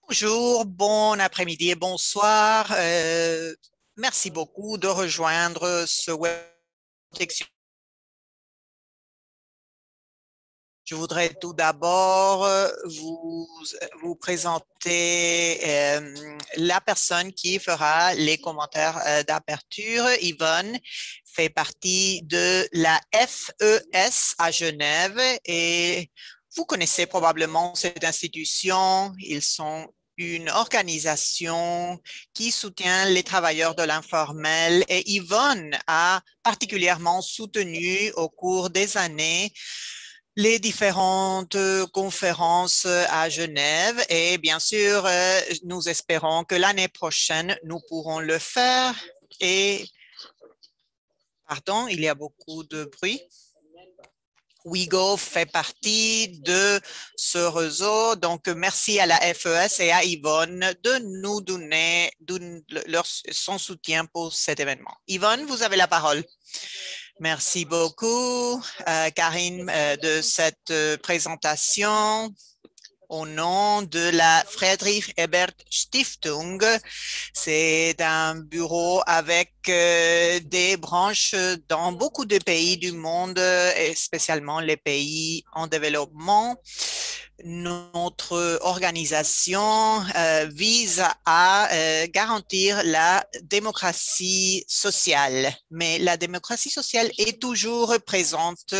Bonjour, bon après-midi et bonsoir. Merci beaucoup de rejoindre ce web protection. Je voudrais tout d'abord vous présenter la personne qui fera les commentaires d'aperture. Yvonne fait partie de la FES à Genève et vous connaissez probablement cette institution. Ils sont une organisation qui soutient les travailleurs de l'informel et Yvonne a particulièrement soutenu au cours des années les différentes conférences à Genève et bien sûr, nous espérons que l'année prochaine, nous pourrons le faire. Et, pardon, il y a beaucoup de bruit. WeGo fait partie de ce réseau. Donc, merci à la FES et à Yvonne de nous donner son soutien pour cet événement. Yvonne, vous avez la parole. Merci beaucoup, Karine, de cette présentation. Au nom de la Friedrich Ebert Stiftung. C'est un bureau avec des branches dans beaucoup de pays du monde, et spécialement les pays en développement. Notre organisation vise à garantir la démocratie sociale. Mais la démocratie sociale est toujours présente.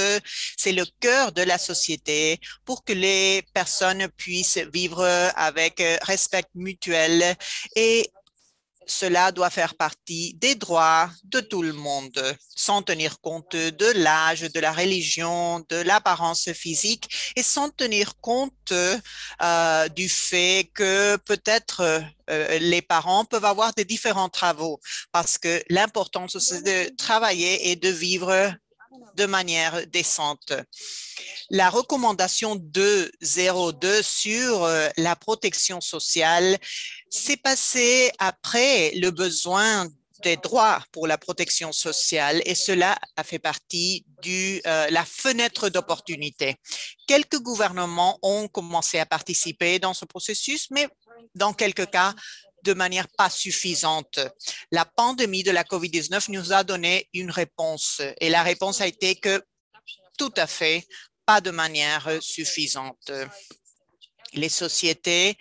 C'est le cœur de la société pour que les personnes puissent vivre avec respect mutuel et cela doit faire partie des droits de tout le monde, sans tenir compte de l'âge, de la religion, de l'apparence physique et sans tenir compte du fait que peut-être les parents peuvent avoir des différents travaux parce que l'important, c'est de travailler et de vivre de manière décente. La recommandation 202 sur la protection sociale s'est passée après le besoin des droits pour la protection sociale et cela a fait partie de la fenêtre d'opportunité. Quelques gouvernements ont commencé à participer dans ce processus, mais dans quelques cas, de manière pas suffisante. La pandémie de la COVID-19 nous a donné une réponse et la réponse a été que tout à fait, pas de manière suffisante. Les sociétés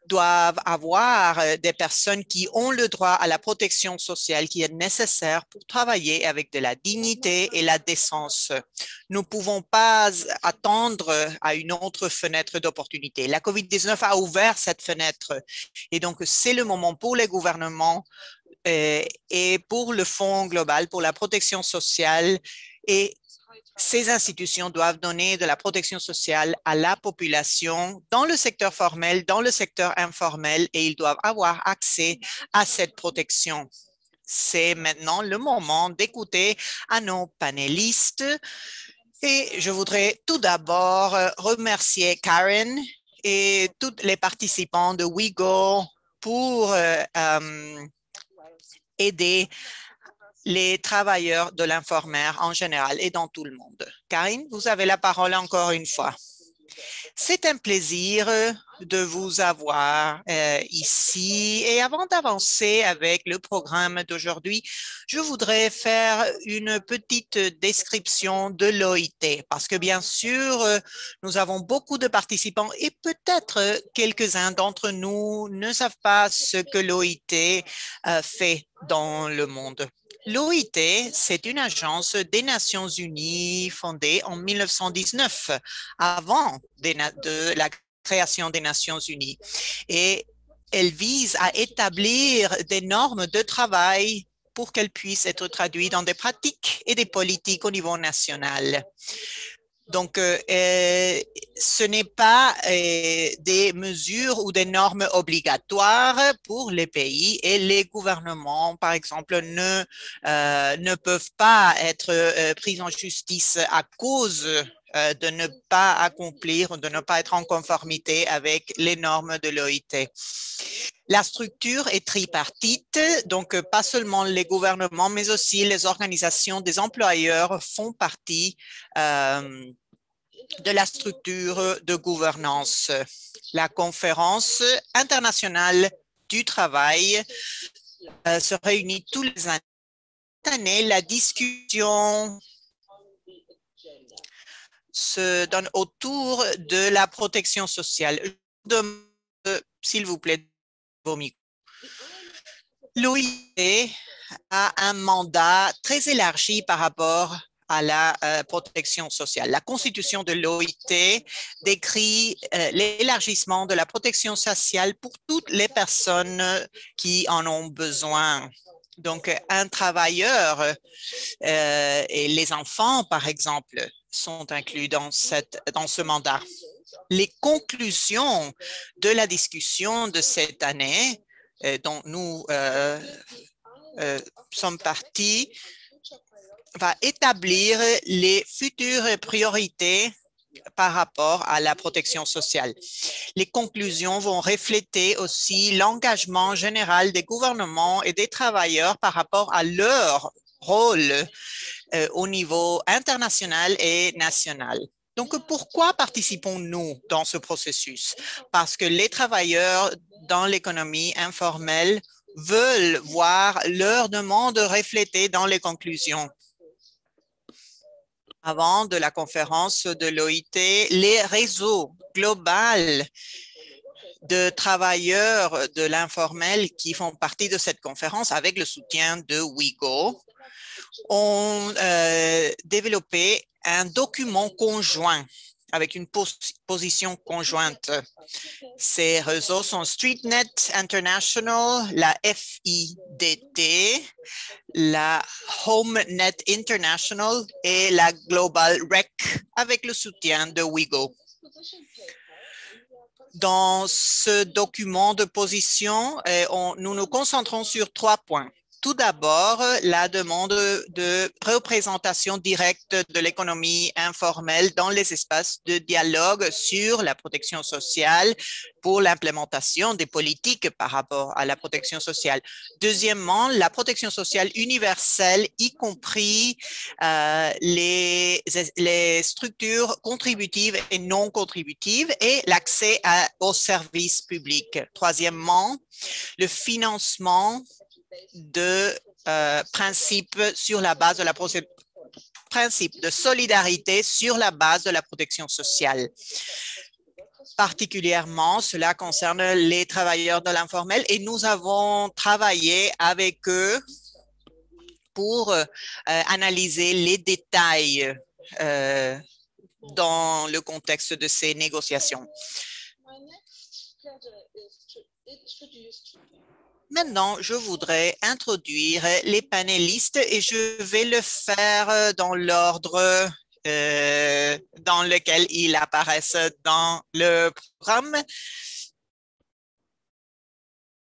doivent avoir des personnes qui ont le droit à la protection sociale qui est nécessaire pour travailler avec de la dignité et la décence. Nous ne pouvons pas attendre à une autre fenêtre d'opportunité. La COVID-19 a ouvert cette fenêtre et donc c'est le moment pour les gouvernements et pour le Fonds global pour la protection sociale et ces institutions doivent donner de la protection sociale à la population dans le secteur formel, dans le secteur informel et ils doivent avoir accès à cette protection. C'est maintenant le moment d'écouter à nos panélistes et je voudrais tout d'abord remercier Karen et tous les participants de WeGo pour aider les travailleurs de l'informel en général et dans tout le monde. Karine, vous avez la parole encore une fois. C'est un plaisir de vous avoir ici. Et avant d'avancer avec le programme d'aujourd'hui, je voudrais faire une petite description de l'OIT parce que bien sûr, nous avons beaucoup de participants et peut-être quelques-uns d'entre nous ne savent pas ce que l'OIT fait dans le monde. L'OIT, c'est une agence des Nations Unies fondée en 1919, avant de la création des Nations Unies. Et elle vise à établir des normes de travail pour qu'elles puissent être traduites dans des pratiques et des politiques au niveau national. Donc, ce n'est pas des mesures ou des normes obligatoires pour les pays et les gouvernements, par exemple, ne peuvent pas être pris en justice à cause de ne pas accomplir, de ne pas être en conformité avec les normes de l'OIT. La structure est tripartite, donc pas seulement les gouvernements, mais aussi les organisations des employeurs font partie de la structure de gouvernance. La conférence internationale du travail se réunit tous les années. Cette année, la discussion se donne autour de la protection sociale. Je vous demande, s'il vous plaît, vos micros. L'OIT a un mandat très élargi par rapport à la protection sociale. La constitution de l'OIT décrit l'élargissement de la protection sociale pour toutes les personnes qui en ont besoin. Donc, un travailleur et les enfants, par exemple, sont inclus dans ce mandat. Les conclusions de la discussion de cette année dont nous sommes partis va établir les futures priorités par rapport à la protection sociale. Les conclusions vont refléter aussi l'engagement général des gouvernements et des travailleurs par rapport à leur rôle au niveau international et national. Donc, pourquoi participons-nous dans ce processus? Parce que les travailleurs dans l'économie informelle veulent voir leurs demandes reflétées dans les conclusions. Avant de la conférence de l'OIT, les réseaux globaux de travailleurs de l'informel qui font partie de cette conférence avec le soutien de WIGO ont développé un document conjoint avec une position conjointe. Ces réseaux sont StreetNet International, la FIDT, la HomeNet International et la Global Rec avec le soutien de WIGO. Dans ce document de position, nous nous concentrons sur 3 points. Tout d'abord, la demande de représentation directe de l'économie informelle dans les espaces de dialogue sur la protection sociale pour l'implémentation des politiques par rapport à la protection sociale. Deuxièmement, la protection sociale universelle, y compris les structures contributives et non contributives et l'accès aux services publics. Troisièmement, le financement de principes sur la base de la principe de solidarité sur la base de la protection sociale. Particulièrement, cela concerne les travailleurs de l'informel et nous avons travaillé avec eux pour analyser les détails dans le contexte de ces négociations. Maintenant, je voudrais introduire les panélistes et je vais le faire dans l'ordre dans lequel ils apparaissent dans le programme.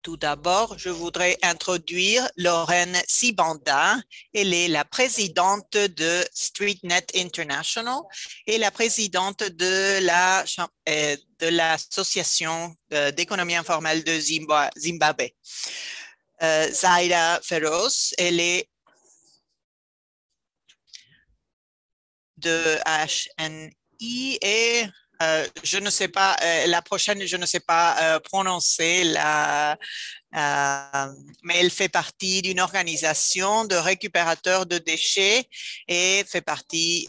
Tout d'abord, je voudrais introduire Lorraine Sibanda. Elle est la présidente de StreetNet International et la présidente de l'Association d'économie informelle de Zimbabwe. Zaida Feroz, elle est de HNI et je ne sais pas, la prochaine, je ne sais pas prononcer, mais elle fait partie d'une organisation de récupérateurs de déchets et fait partie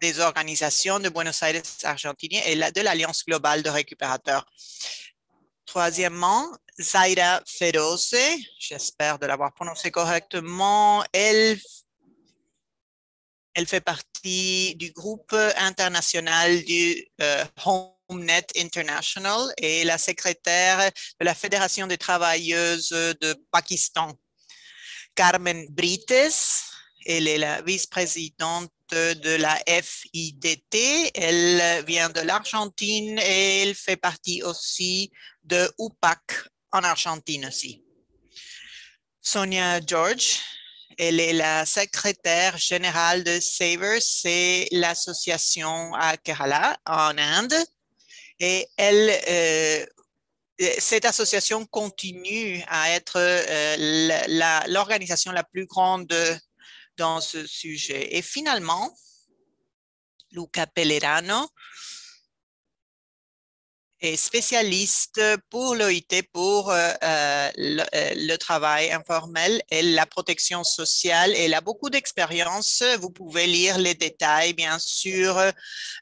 des organisations de Buenos Aires, Argentine et de l'Alliance globale de récupérateurs. Troisièmement, Zaida Feroz, j'espère de l'avoir prononcé correctement, elle fait partie du groupe international du HomeNet International et la secrétaire de la Fédération des travailleuses de Pakistan. Carmen Brites, elle est la vice-présidente de la FIDT. Elle vient de l'Argentine et elle fait partie aussi de UPAC en Argentine aussi. Sonia George, elle est la secrétaire générale de Savers, c'est l'association à Kerala en Inde. Et cette association continue à être l'organisation la plus grande dans ce sujet. Et finalement, Luca Pellerano est spécialiste pour l'OIT, pour le travail informel et la protection sociale. Elle a beaucoup d'expérience. Vous pouvez lire les détails, bien sûr,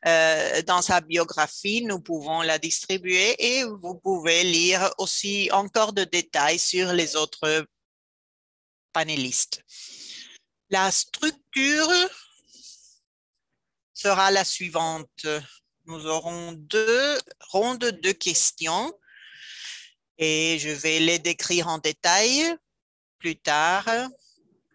dans sa biographie. Nous pouvons la distribuer et vous pouvez lire aussi encore de détails sur les autres panélistes. La structure sera la suivante. Nous aurons 2 rondes de questions et je vais les décrire en détail plus tard.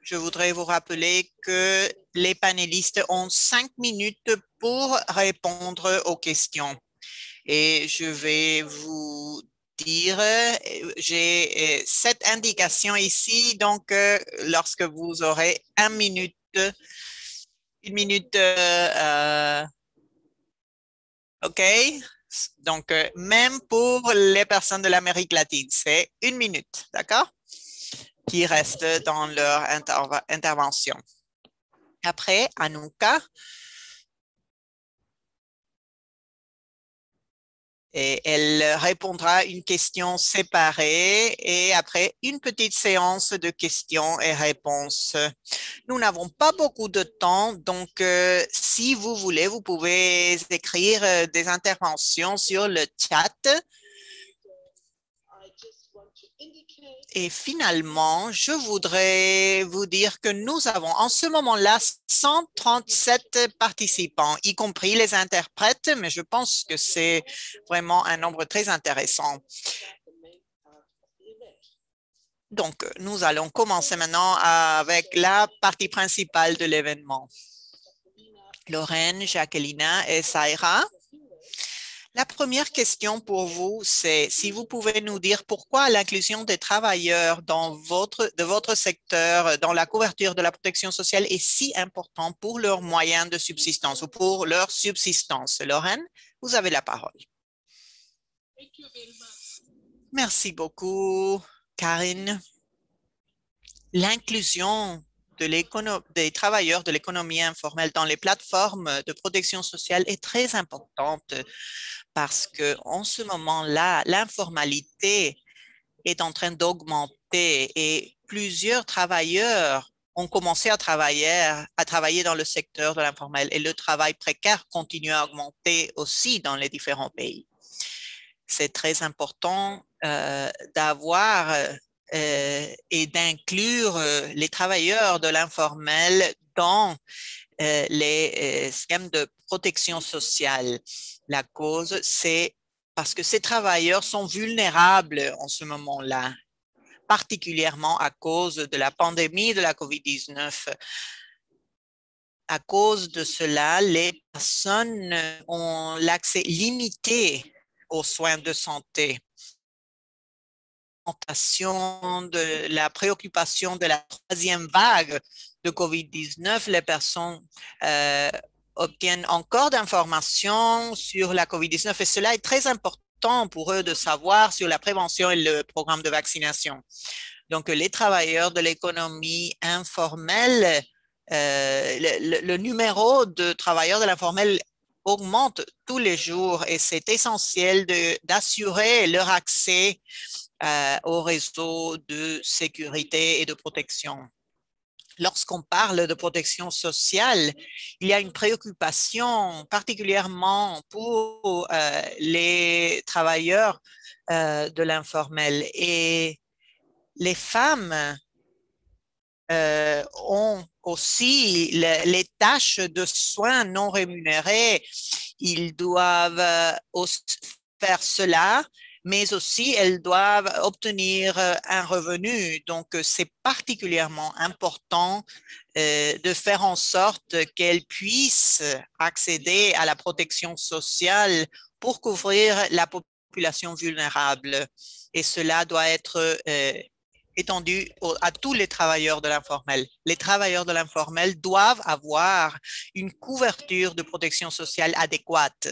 Je voudrais vous rappeler que les panélistes ont 5 minutes pour répondre aux questions. Et je vais vous dire, j'ai cette indication ici, donc lorsque vous aurez une minute, OK? Donc, même pour les personnes de l'Amérique latine, c'est 1 minute, d'accord? Qui reste dans leur intervention. Après, Anouka. Et elle répondra à une question séparée et après une petite séance de questions et réponses. Nous n'avons pas beaucoup de temps, donc si vous voulez, vous pouvez écrire des interventions sur le chat. Et finalement, je voudrais vous dire que nous avons en ce moment-là 137 participants, y compris les interprètes, mais je pense que c'est vraiment un nombre très intéressant. Donc, nous allons commencer maintenant avec la partie principale de l'événement. Lorraine, Jacquelina et Saïra. La première question pour vous, c'est si vous pouvez nous dire pourquoi l'inclusion des travailleurs de votre secteur dans la couverture de la protection sociale est si important pour leurs moyens de subsistance ou pour leur subsistance. Lorraine, vous avez la parole. Merci beaucoup, Karine. L'inclusion des travailleurs de l'économie informelle dans les plateformes de protection sociale est très importante parce que en ce moment-là, l'informalité est en train d'augmenter et plusieurs travailleurs ont commencé à travailler dans le secteur de l'informel et le travail précaire continue à augmenter aussi dans les différents pays. C'est très important d'avoir et d'inclure les travailleurs de l'informel dans les schèmes de protection sociale. La cause, c'est parce que ces travailleurs sont vulnérables en ce moment-là, particulièrement à cause de la pandémie de la COVID-19. À cause de cela, les personnes ont l'accès limité aux soins de santé. De la préoccupation de la 3e vague de COVID-19, les personnes obtiennent encore d'informations sur la COVID-19 et cela est très important pour eux de savoir sur la prévention et le programme de vaccination. Donc, les travailleurs de l'économie informelle, le numéro de travailleurs de l'informel augmente tous les jours et c'est essentiel d'assurer leur accès au réseau de sécurité et de protection. Lorsqu'on parle de protection sociale, il y a une préoccupation particulièrement pour les travailleurs de l'informel. Et les femmes ont aussi les tâches de soins non rémunérés. Ils doivent faire cela, mais aussi elles doivent obtenir un revenu. Donc, c'est particulièrement important de faire en sorte qu'elles puissent accéder à la protection sociale pour couvrir la population vulnérable. Et cela doit être étendu à tous les travailleurs de l'informel. Les travailleurs de l'informel doivent avoir une couverture de protection sociale adéquate.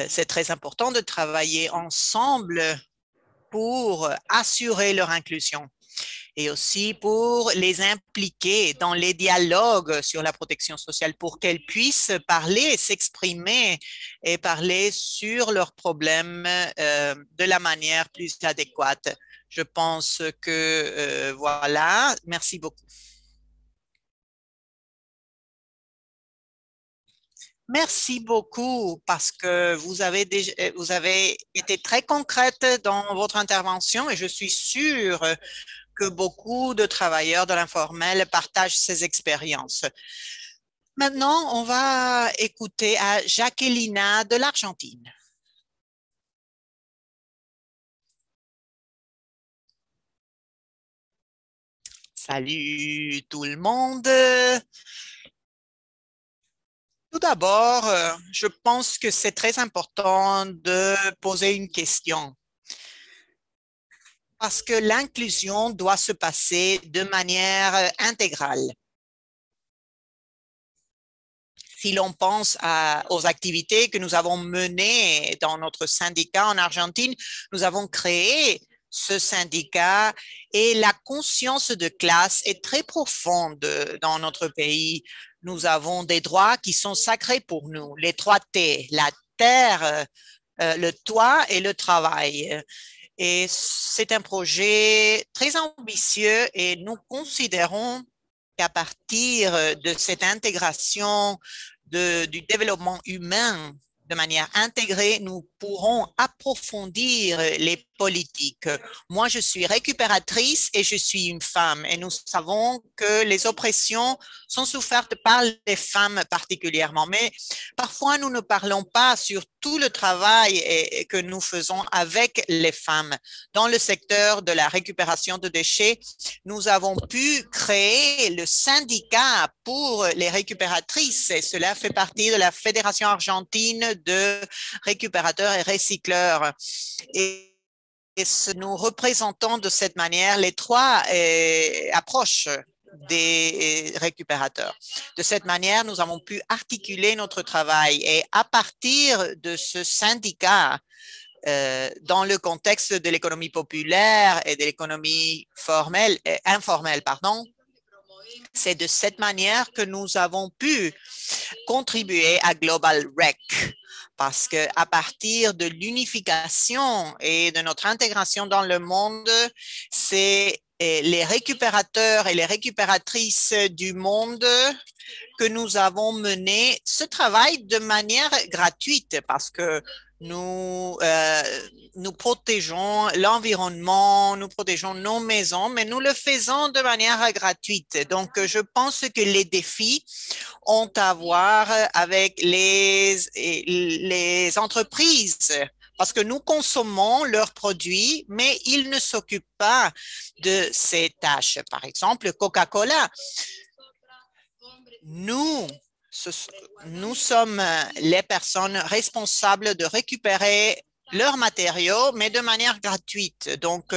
C'est très important de travailler ensemble pour assurer leur inclusion. et aussi pour les impliquer dans les dialogues sur la protection sociale pour qu'elles puissent parler, s'exprimer et parler sur leurs problèmes de la manière plus adéquate. Je pense que voilà. Merci beaucoup. Merci beaucoup parce que vous avez été très concrète dans votre intervention et je suis sûre que beaucoup de travailleurs de l'informel partagent ces expériences. Maintenant, on va écouter à Jacquelina de l'Argentine. Salut tout le monde. Tout d'abord, je pense que c'est très important de poser une question parce que l'inclusion doit se passer de manière intégrale. Si l'on pense aux activités que nous avons menées dans notre syndicat en Argentine, nous avons créé ce syndicat et la conscience de classe est très profonde dans notre pays. Nous avons des droits qui sont sacrés pour nous, les trois T, la terre, le toit et le travail. Et c'est un projet très ambitieux et nous considérons qu'à partir de cette intégration du développement humain de manière intégrée, nous pourrons approfondir les politiques. Moi, je suis récupératrice et je suis une femme et nous savons que les oppressions sont souffertes par les femmes particulièrement. Mais parfois, nous ne parlons pas sur tout le travail que nous faisons avec les femmes. Dans le secteur de la récupération de déchets, nous avons pu créer le syndicat pour les récupératrices et cela fait partie de la Fédération argentine de récupérateurs et recycleurs. Et nous représentons de cette manière les trois approches des récupérateurs. De cette manière, nous avons pu articuler notre travail et à partir de ce syndicat, dans le contexte de l'économie populaire et de l'économie formelle, informelle, pardon, c'est de cette manière que nous avons pu contribuer à Global Rec parce que à partir de l'unification et de notre intégration dans le monde, c'est les récupérateurs et les récupératrices du monde que nous avons mené ce travail de manière gratuite parce que nous protégeons l'environnement, nous protégeons nos maisons, mais nous le faisons de manière gratuite. Donc, je pense que les défis ont à voir avec les entreprises parce que nous consommons leurs produits, mais ils ne s'occupent pas de ces tâches. Par exemple, Coca-Cola, nous, nous sommes les personnes responsables de récupérer leurs matériaux, mais de manière gratuite. Donc,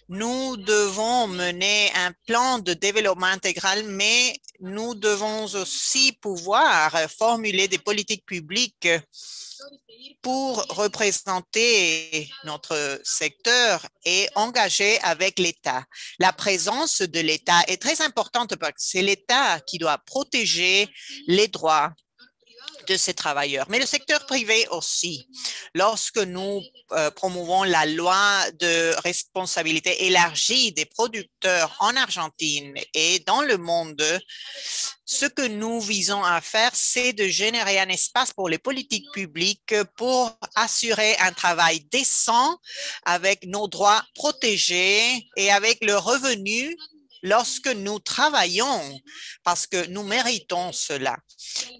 nous devons mener un plan de développement intégral, mais nous devons aussi pouvoir formuler des politiques publiques pour représenter notre secteur et engager avec l'État. La présence de l'État est très importante parce que c'est l'État qui doit protéger les droits de ces travailleurs, mais le secteur privé aussi. Lorsque nous promouvons la loi de responsabilité élargie des producteurs en Argentine et dans le monde, ce que nous visons à faire, c'est de générer un espace pour les politiques publiques pour assurer un travail décent avec nos droits protégés et avec le revenu lorsque nous travaillons parce que nous méritons cela.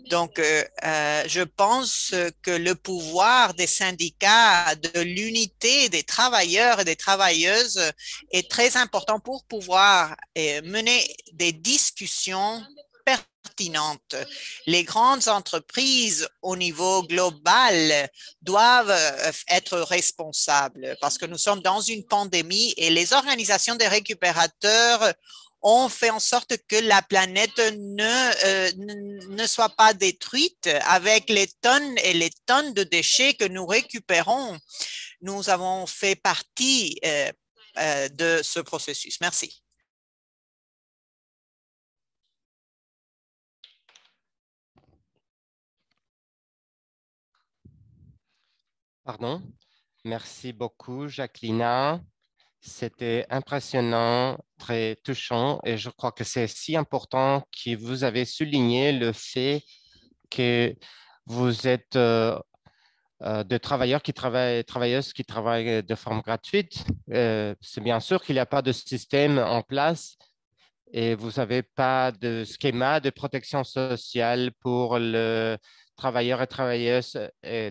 Donc, je pense que le pouvoir des syndicats, de l'unité des travailleurs et des travailleuses est très important pour pouvoir mener des discussions pertinentes. Les grandes entreprises au niveau global doivent être responsables parce que nous sommes dans une pandémie et les organisations des récupérateurs ont fait en sorte que la planète ne soit pas détruite avec les tonnes et les tonnes de déchets que nous récupérons. Nous avons fait partie de ce processus. Merci. Pardon. Merci beaucoup, Jacqueline. C'était impressionnant, très touchant et je crois que c'est si important que vous avez souligné le fait que vous êtes de travailleuses qui travaillent de forme gratuite. C'est bien sûr qu'il n'y a pas de système en place et vous n'avez pas de schéma de protection sociale pour le travailleurs et travailleuses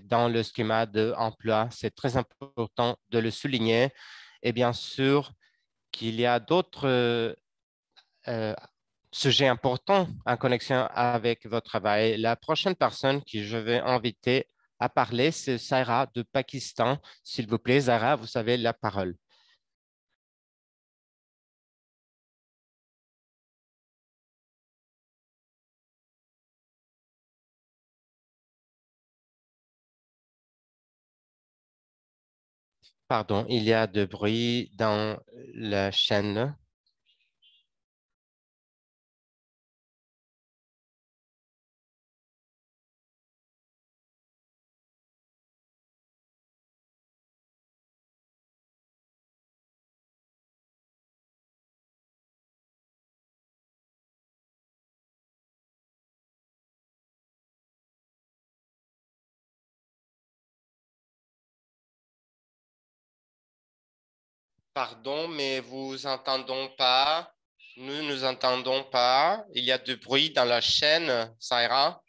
dans le schéma d'emploi. C'est très important de le souligner. Et bien sûr qu'il y a d'autres euh, sujets importants en connexion avec votre travail. La prochaine personne que je vais inviter à parler, c'est Sarah de Pakistan. S'il vous plaît, Sarah, vous avez la parole. Pardon, il y a de bruit dans la chaîne. Pardon, mais vous entendons pas. Nous nous entendons pas. Il y a du bruit dans la chaîne, Sarah.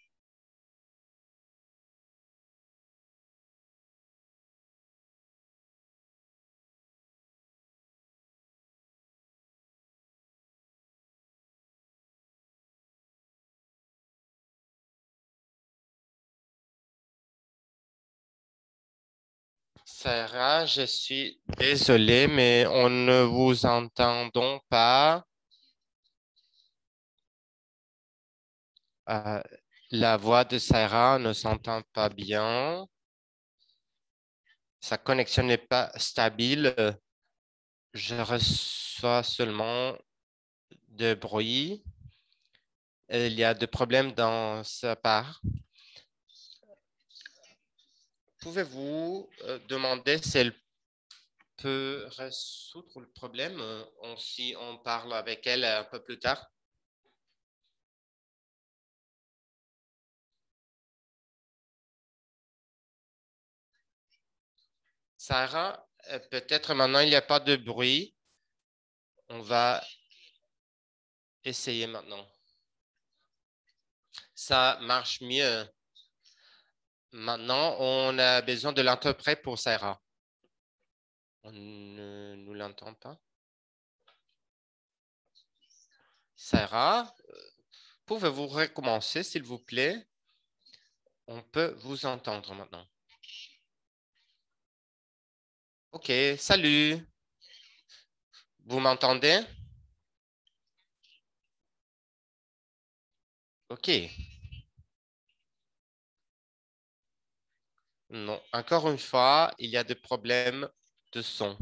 Sarah, je suis désolé, mais on ne vous entendons pas. Euh, la voix de Sarah ne s'entend pas bien. Sa connexion n'est pas stable. Je reçois seulement de bruit. Il y a des problèmes dans sa part. Pouvez-vous demander si elle peut résoudre le problème si on parle avec elle un peu plus tard? Sarah, peut-être maintenant il n'y a pas de bruit. On va essayer maintenant. Ça marche mieux. Maintenant, on a besoin de l'interprète pour Sarah. On ne nous l'entend pas. Sarah, pouvez-vous recommencer, s'il vous plaît? On peut vous entendre maintenant. OK, salut. Vous m'entendez? OK. Non, encore une fois, il y a des problèmes de son.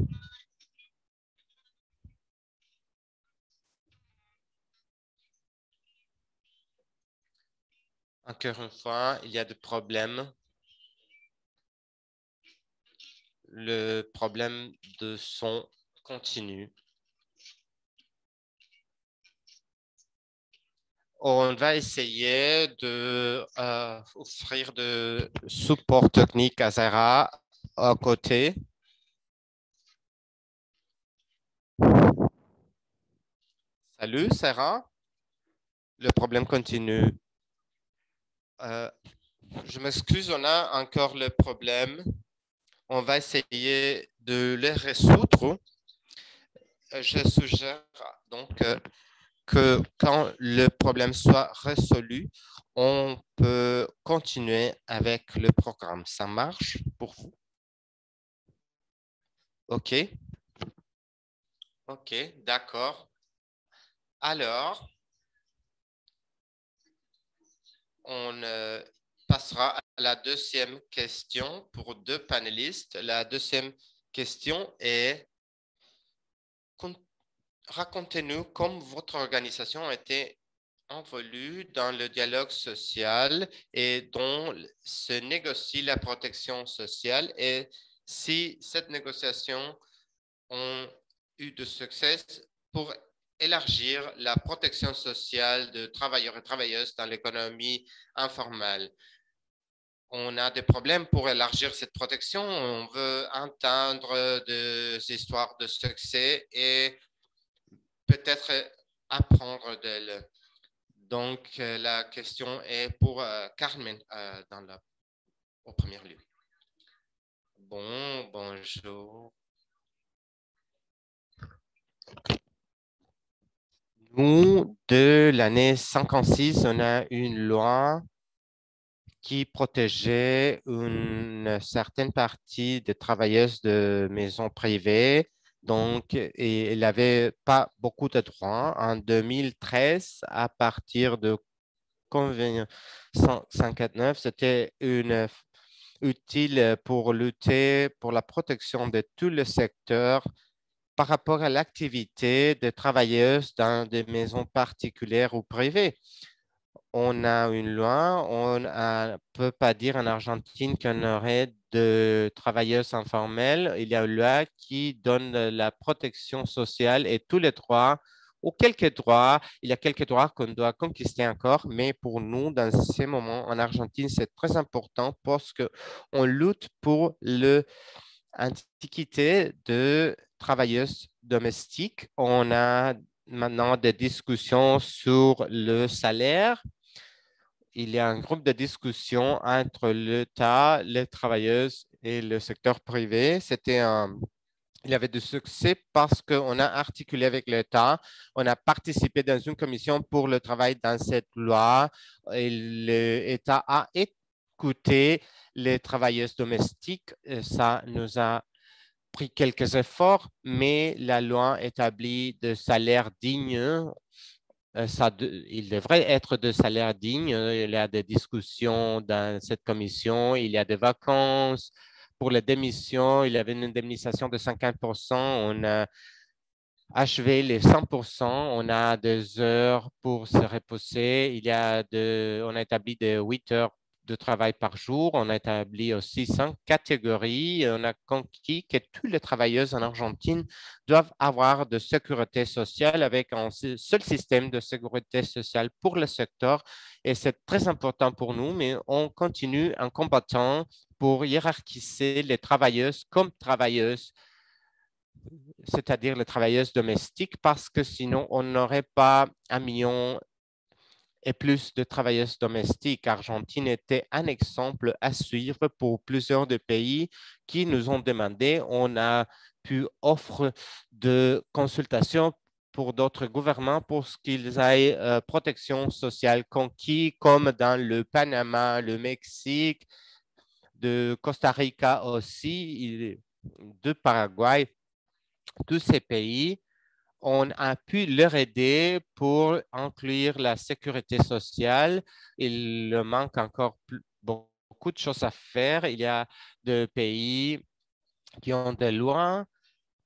Encore une fois, il y a des problèmes. Le problème de son continue. On va essayer de offrir de support technique à Sarah à côté. Salut Sarah, le problème continue. Euh, je m'excuse, on a encore le problème. On va essayer de le résoudre. Je suggère donc que quand le problème soit résolu, on peut continuer avec le programme. Ça marche pour vous? OK. OK, d'accord. Alors, on passera à la deuxième question pour deux panélistes. La deuxième question est Racontez-nous comment votre organisation a été envolue dans le dialogue social et dont se négocie la protection sociale et si cette négociation a eu de succès pour élargir la protection sociale de travailleurs et travailleuses dans l'économie informelle. On a des problèmes pour élargir cette protection. On veut entendre des histoires de succès et peut-être apprendre d'elle. Donc, la question est pour Carmen au premier lieu. Bonjour. Nous, de l'année 56, on a une loi qui protégeait une certaine partie des travailleuses de maisons privées. Donc, et il n'avait pas beaucoup de droits. En 2013, à partir de convention 159, c'était utile pour lutter pour la protection de tout le secteur par rapport à l'activité des travailleuses dans des maisons particulières ou privées. On a une loi, on ne peut pas dire en Argentine qu'on aurait de travailleuses informelles. Il y a une loi qui donne la protection sociale et tous les droits, ou quelques droits. Il y a quelques droits qu'on doit conquister encore, mais pour nous, dans ces moments en Argentine, c'est très important parce qu'on lutte pour l'antiquité de travailleuses domestiques. On a maintenant des discussions sur le salaire. Il y a un groupe de discussion entre l'État, les travailleuses et le secteur privé. Il y avait du succès parce qu'on a articulé avec l'État, on a participé dans une commission pour le travail dans cette loi et l'État a écouté les travailleuses domestiques. Ça nous a pris quelques efforts, mais la loi établit de salaires dignes. Il devrait être de salaire digne. Il y a des discussions dans cette commission. Il y a des vacances pour les démissions. Il y avait une indemnisation de 50%. On a achevé les 100%. On a des heures pour se reposer. On a établi de 8 heures de travail par jour. On a établi aussi 5 catégories. On a conquis que tous les travailleuses en Argentine doivent avoir de sécurité sociale avec un seul système de sécurité sociale pour le secteur. Et c'est très important pour nous, mais on continue en combattant pour hiérarchiser les travailleuses comme travailleuses, c'est-à-dire les travailleuses domestiques, parce que sinon, on n'aurait pas 1 million et plus de travailleuses domestiques. Argentine était un exemple à suivre pour plusieurs des pays qui nous ont demandé. On a pu offrir de consultations pour d'autres gouvernements pour qu'ils aient protection sociale conquis, comme dans le Panama, le Mexique, de Costa Rica aussi, de Paraguay, tous ces pays on a pu leur aider pour inclure la sécurité sociale. Il manque encore beaucoup de choses à faire. Il y a des pays qui ont des lois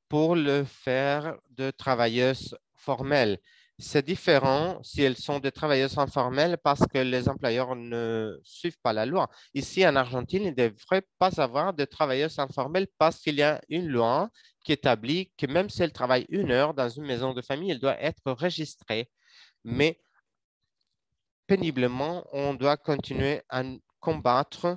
pour le faire de travailleuses formelles. C'est différent si elles sont des travailleuses informelles parce que les employeurs ne suivent pas la loi. Ici, en Argentine, il ne devrait pas avoir de travailleuses informelles parce qu'il y a une loi qui établit que même si elles travaillent 1 heure dans une maison de famille, elle doit être enregistrée. Mais péniblement, on doit continuer à combattre.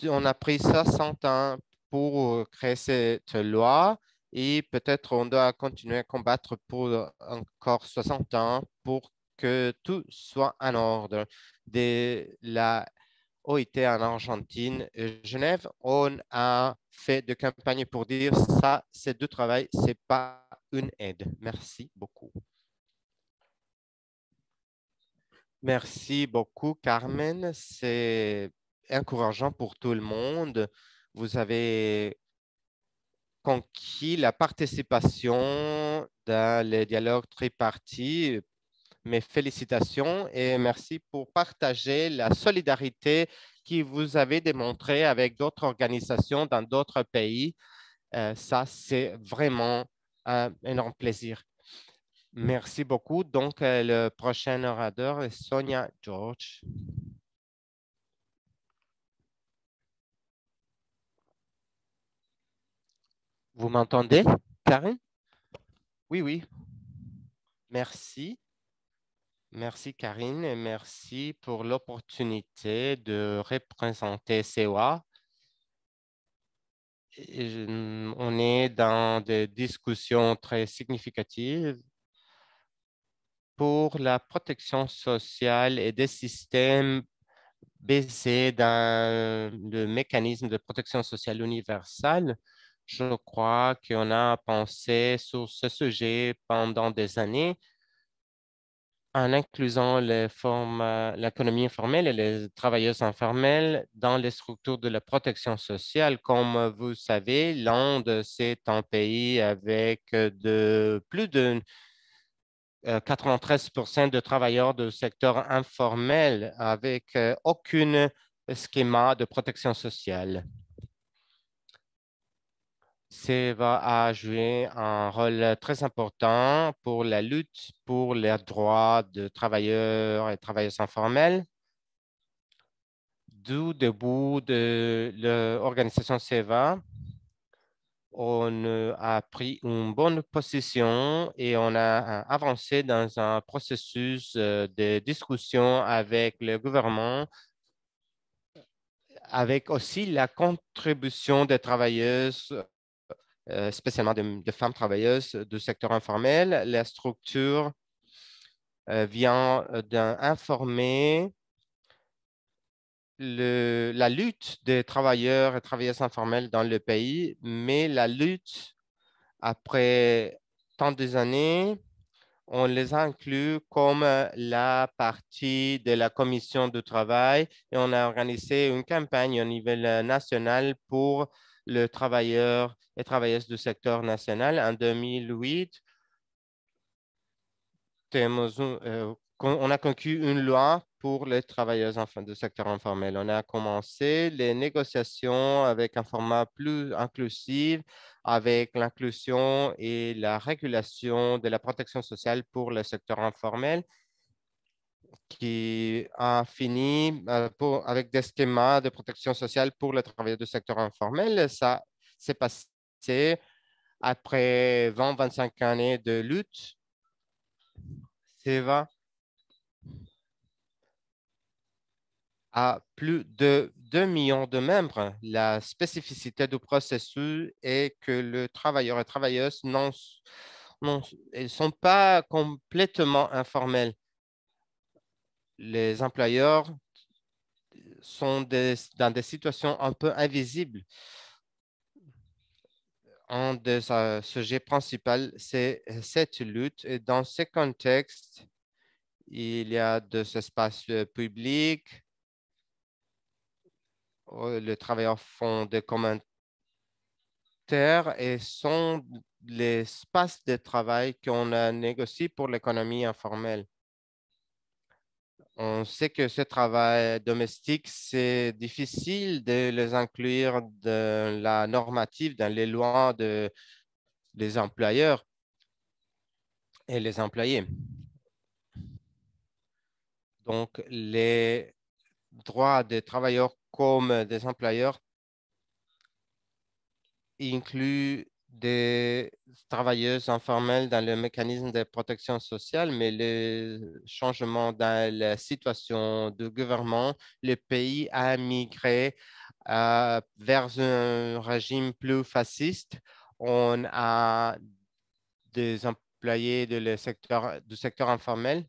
On a pris ça 100 ans pour créer cette loi et peut-être on doit continuer à combattre pour encore 60 ans pour que tout soit en ordre. De la OIT en Argentine et Genève, on a fait de campagne pour dire ça, c'est du travail, c'est pas une aide. Merci beaucoup. Merci beaucoup, Carmen. C'est encourageant pour tout le monde. Vous avez conquis la participation dans les dialogues tripartis. Mes félicitations et merci pour partager la solidarité que vous avez démontrée avec d'autres organisations dans d'autres pays. Ça, c'est vraiment Un énorme plaisir. Merci beaucoup. Donc, le prochain orateur est Sonia George. Vous m'entendez, Karine? Oui, oui. Merci. Merci, Karine, et merci pour l'opportunité de représenter CEWA. On est dans des discussions très significatives pour la protection sociale et des systèmes basés dans le mécanisme de protection sociale universelle. Je crois qu'on a pensé sur ce sujet pendant des années en incluant l'économie informelle et les travailleuses informelles dans les structures de la protection sociale. Comme vous savez, l'Inde, c'est un pays avec plus de 93% de travailleurs du secteur informel avec aucun schéma de protection sociale. CEVA a joué un rôle très important pour la lutte pour les droits de travailleurs et travailleuses informels. Du début de l'organisation CEVA, on a pris une bonne position et on a avancé dans un processus de discussion avec le gouvernement, avec aussi la contribution des travailleuses, spécialement de femmes travailleuses du secteur informel. La structure vient d'informer la lutte des travailleurs et travailleuses informelles dans le pays, mais la lutte, après tant des années, on les a inclus comme la partie de la commission du travail et on a organisé une campagne au niveau national pour les travailleurs et travailleuses du secteur national. En 2008, on a conclu une loi pour les travailleurs du secteur informel. On a commencé les négociations avec un format plus inclusif, avec l'inclusion et la régulation de la protection sociale pour le secteur informel, qui a fini avec des schémas de protection sociale pour les travailleurs du secteur informel. Ça s'est passé après 20-25 années de lutte. CEVA à plus de 2 millions de membres. La spécificité du processus est que les travailleurs et travailleuses ne sont pas complètement informels. Les employeurs sont dans des situations un peu invisibles. Un des sujets principaux, c'est cette lutte. Et dans ce contexte, il y a des espaces publics. Les travailleurs font des commentaires et sont les espaces de travail qu'on a négociés pour l'économie informelle. On sait que ce travail domestique, c'est difficile de les inclure dans la normative, dans les lois des employeurs et les employés. Donc, les droits des travailleurs comme des employeurs inclut des travailleuses informelles dans le mécanisme de protection sociale, mais les changements dans la situation du gouvernement, le pays a migré vers un régime plus fasciste. On a des employés du secteur informel.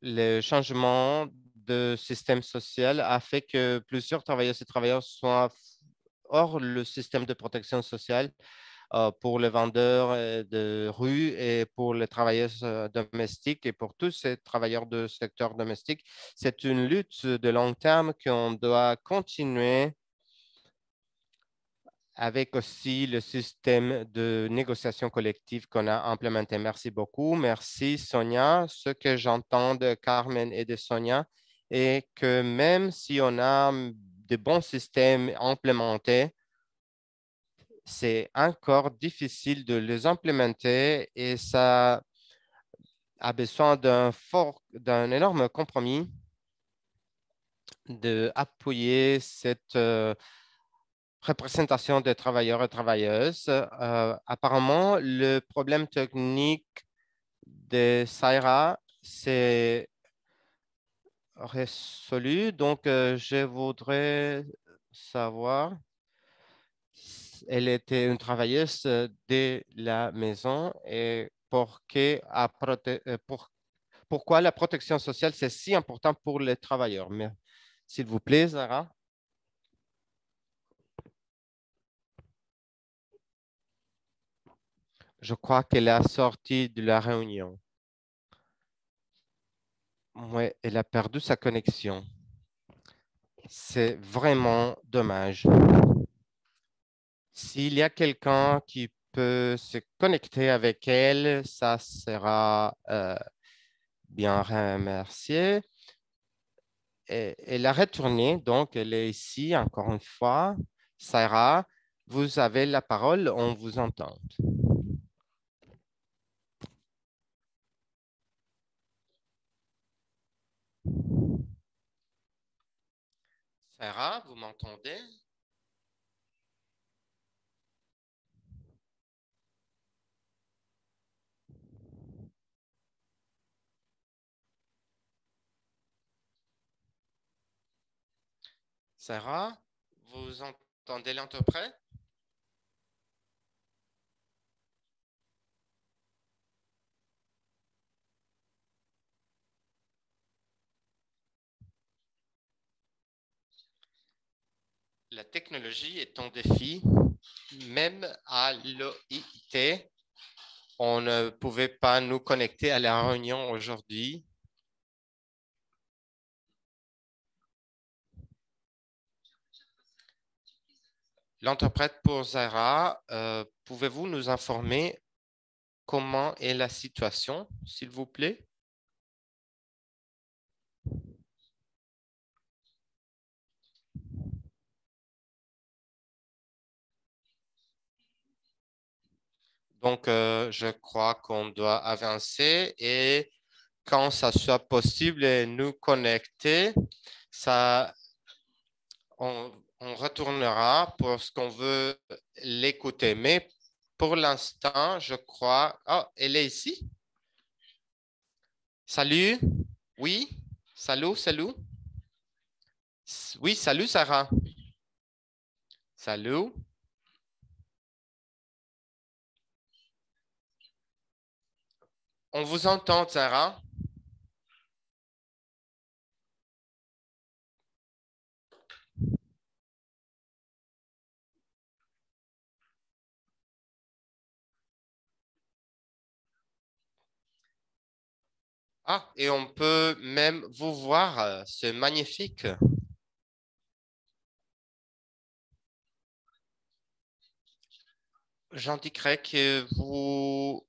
Le changement de système social a fait que plusieurs travailleuses et travailleurs soient hors le système de protection sociale pour les vendeurs de rue et pour les travailleuses domestiques et pour tous ces travailleurs du secteur domestique. C'est une lutte de long terme qu'on doit continuer avec aussi le système de négociation collective qu'on a implémenté. Merci beaucoup. Merci, Sonia. Ce que j'entends de Carmen et de Sonia est que même si on a de bons systèmes implémentés, c'est encore difficile de les implémenter et ça a besoin d'un énorme compromis d'appuyer cette représentation des travailleurs et travailleuses. Apparemment, le problème technique de Saira, c'est résolu. Donc, je voudrais savoir, elle était une travailleuse de la maison et pourquoi la protection sociale, c'est si important pour les travailleurs. Mais, s'il vous plaît, Zara. Je crois qu'elle est sortie de la réunion. Oui, elle a perdu sa connexion. C'est vraiment dommage. S'il y a quelqu'un qui peut se connecter avec elle, ça sera bien remercié. Et elle a retourné, donc elle est ici encore une fois. Sarah, vous avez la parole, on vous entend. Sarah, vous m'entendez? Sarah, vous entendez l'interprète? La technologie est un défi, même à l'OIT. On ne pouvait pas nous connecter à la réunion aujourd'hui. L'interprète pour Zara, pouvez-vous nous informer comment est la situation, s'il vous plaît? Donc, je crois qu'on doit avancer et quand ça soit possible et nous connecter, ça, on retournera parce qu'on veut l'écouter. Mais pour l'instant, je crois... Oh, elle est ici? Salut? Oui? Salut, salut? Oui, salut Sarah. Salut. On vous entend, Sarah. Ah, et on peut même vous voir. C'est magnifique. J'indiquerai que vous...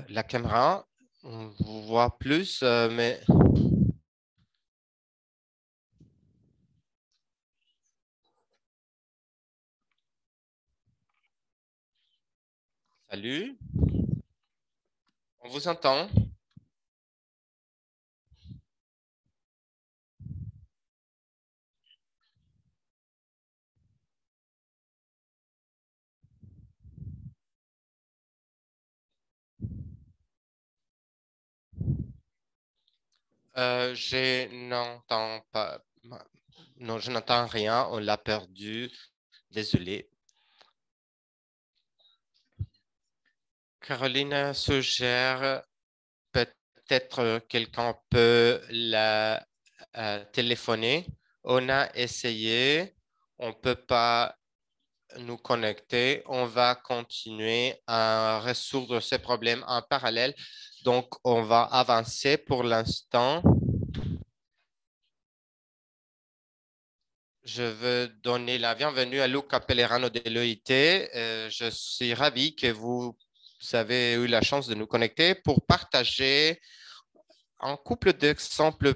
la caméra, on vous voit plus, mais... Salut. On vous entend. Je n'entends pas. Non, je n'entends rien. On l'a perdu. Désolé. Caroline suggère peut-être quelqu'un peut la téléphoner. On a essayé. On ne peut pas nous connecter. On va continuer à résoudre ces problèmes en parallèle. Donc, on va avancer pour l'instant. Je veux donner la bienvenue à Luca Pellerano de l'OIT. Je suis ravi que vous avez eu la chance de nous connecter pour partager un couple d'exemples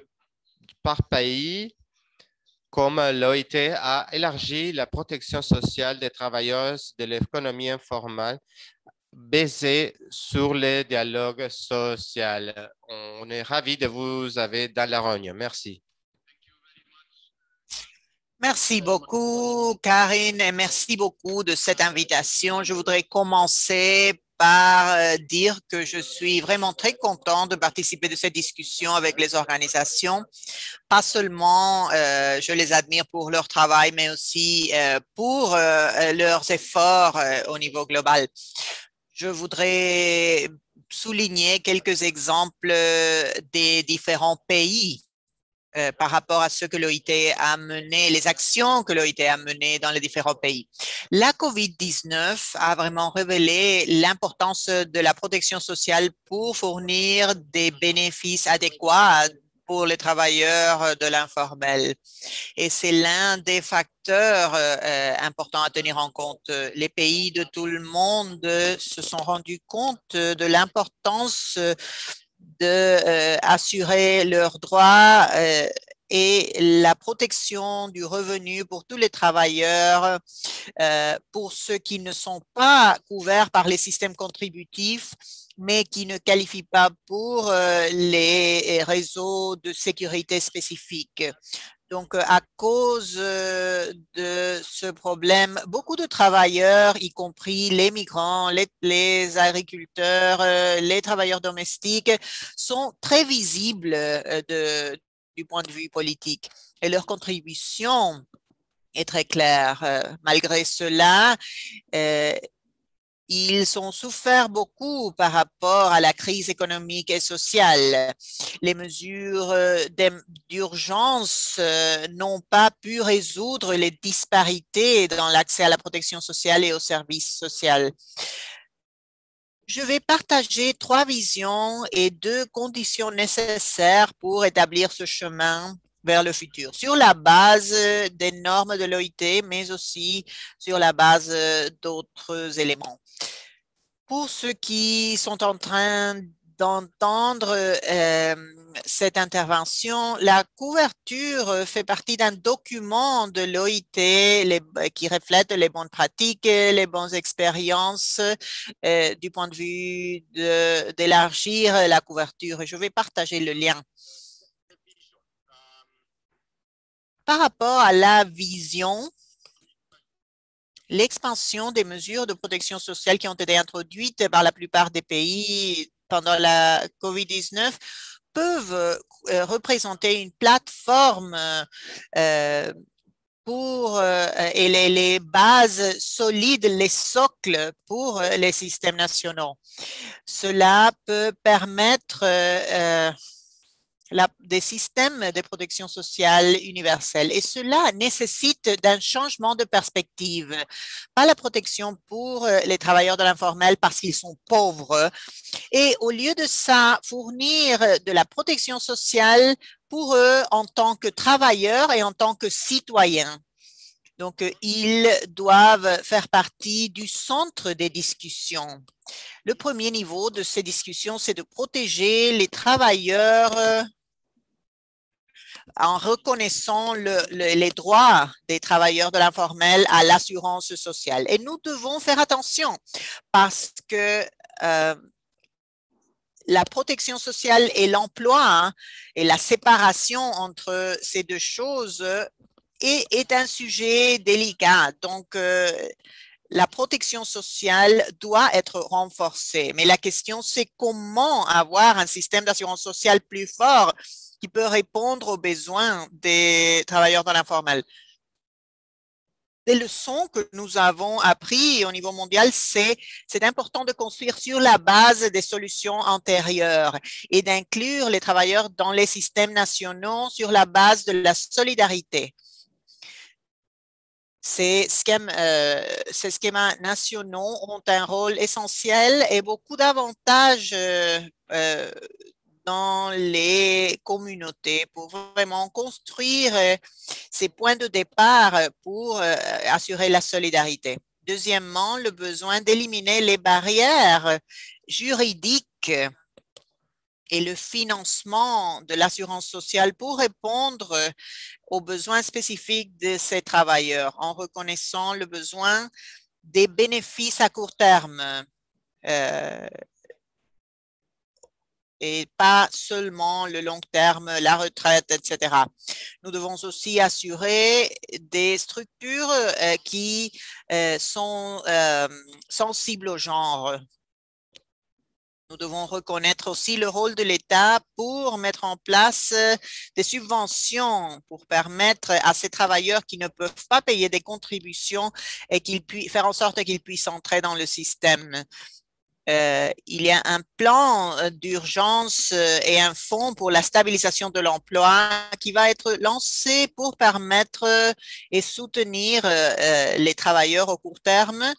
par pays comme l'OIT a élargi la protection sociale des travailleurs de l'économie informelle basée sur le dialogue social. On est ravis de vous avoir dans la réunion. Merci. Merci beaucoup, Karine, et merci beaucoup de cette invitation. Je voudrais commencer par dire que je suis vraiment très content de participer de cette discussion avec les organisations. Pas seulement je les admire pour leur travail, mais aussi pour leurs efforts au niveau global. Je voudrais souligner quelques exemples des différents pays par rapport à ce que l'OIT a mené, les actions que l'OIT a menées dans les différents pays. La COVID-19 a vraiment révélé l'importance de la protection sociale pour fournir des bénéfices adéquats pour les travailleurs de l'informel. Et c'est l'un des facteurs importants à tenir en compte. Les pays de tout le monde se sont rendus compte de l'importance d'assurer leurs droits et la protection du revenu pour tous les travailleurs, pour ceux qui ne sont pas couverts par les systèmes contributifs, mais qui ne qualifient pas pour les réseaux de sécurité spécifiques. Donc, à cause de ce problème, beaucoup de travailleurs, y compris les migrants, les agriculteurs, les travailleurs domestiques, sont très visibles du point de vue politique. Et leur contribution est très claire. Malgré cela, ils ont souffert beaucoup par rapport à la crise économique et sociale. Les mesures d'urgence n'ont pas pu résoudre les disparités dans l'accès à la protection sociale et aux services sociaux. Je vais partager 3 visions et 2 conditions nécessaires pour établir ce chemin vers le futur, sur la base des normes de l'OIT, mais aussi sur la base d'autres éléments. Pour ceux qui sont en train d'entendre cette intervention, la couverture fait partie d'un document de l'OIT qui reflète les bonnes pratiques, les bonnes expériences du point de vue d'élargir la couverture. Et je vais partager le lien. Par rapport à la vision, l'expansion des mesures de protection sociale qui ont été introduites par la plupart des pays pendant la COVID-19 peuvent représenter une plateforme et les bases solides, les socles pour les systèmes nationaux. Cela peut permettre des systèmes de protection sociale universelle. Et cela nécessite d'un changement de perspective. Pas la protection pour les travailleurs de l'informel parce qu'ils sont pauvres. Et au lieu de ça, fournir de la protection sociale pour eux en tant que travailleurs et en tant que citoyens. Donc, ils doivent faire partie du centre des discussions. Le premier niveau de ces discussions, c'est de protéger les travailleurs en reconnaissant les droits des travailleurs de l'informel à l'assurance sociale. Et nous devons faire attention parce que la protection sociale et l'emploi et la séparation entre ces deux choses est un sujet délicat. Donc, la protection sociale doit être renforcée. Mais la question, c'est comment avoir un système d'assurance sociale plus fort qui peut répondre aux besoins des travailleurs dans l'informel. Les leçons que nous avons apprises au niveau mondial, c'est important de construire sur la base des solutions antérieures et d'inclure les travailleurs dans les systèmes nationaux sur la base de la solidarité. Ces schémas nationaux ont un rôle essentiel et beaucoup d'avantages dans les communautés pour vraiment construire ces points de départ pour assurer la solidarité. Deuxièmement, le besoin d'éliminer les barrières juridiques et le financement de l'assurance sociale pour répondre aux besoins spécifiques de ces travailleurs en reconnaissant le besoin des bénéfices à court terme et pas seulement le long terme, la retraite, etc. Nous devons aussi assurer des structures qui sont sensibles au genre. Nous devons reconnaître aussi le rôle de l'État pour mettre en place des subventions pour permettre à ces travailleurs qui ne peuvent pas payer des contributions et faire en sorte qu'ils puissent entrer dans le système. Il y a un plan d'urgence et un fonds pour la stabilisation de l'emploi qui va être lancé pour permettre et soutenir les travailleurs au court terme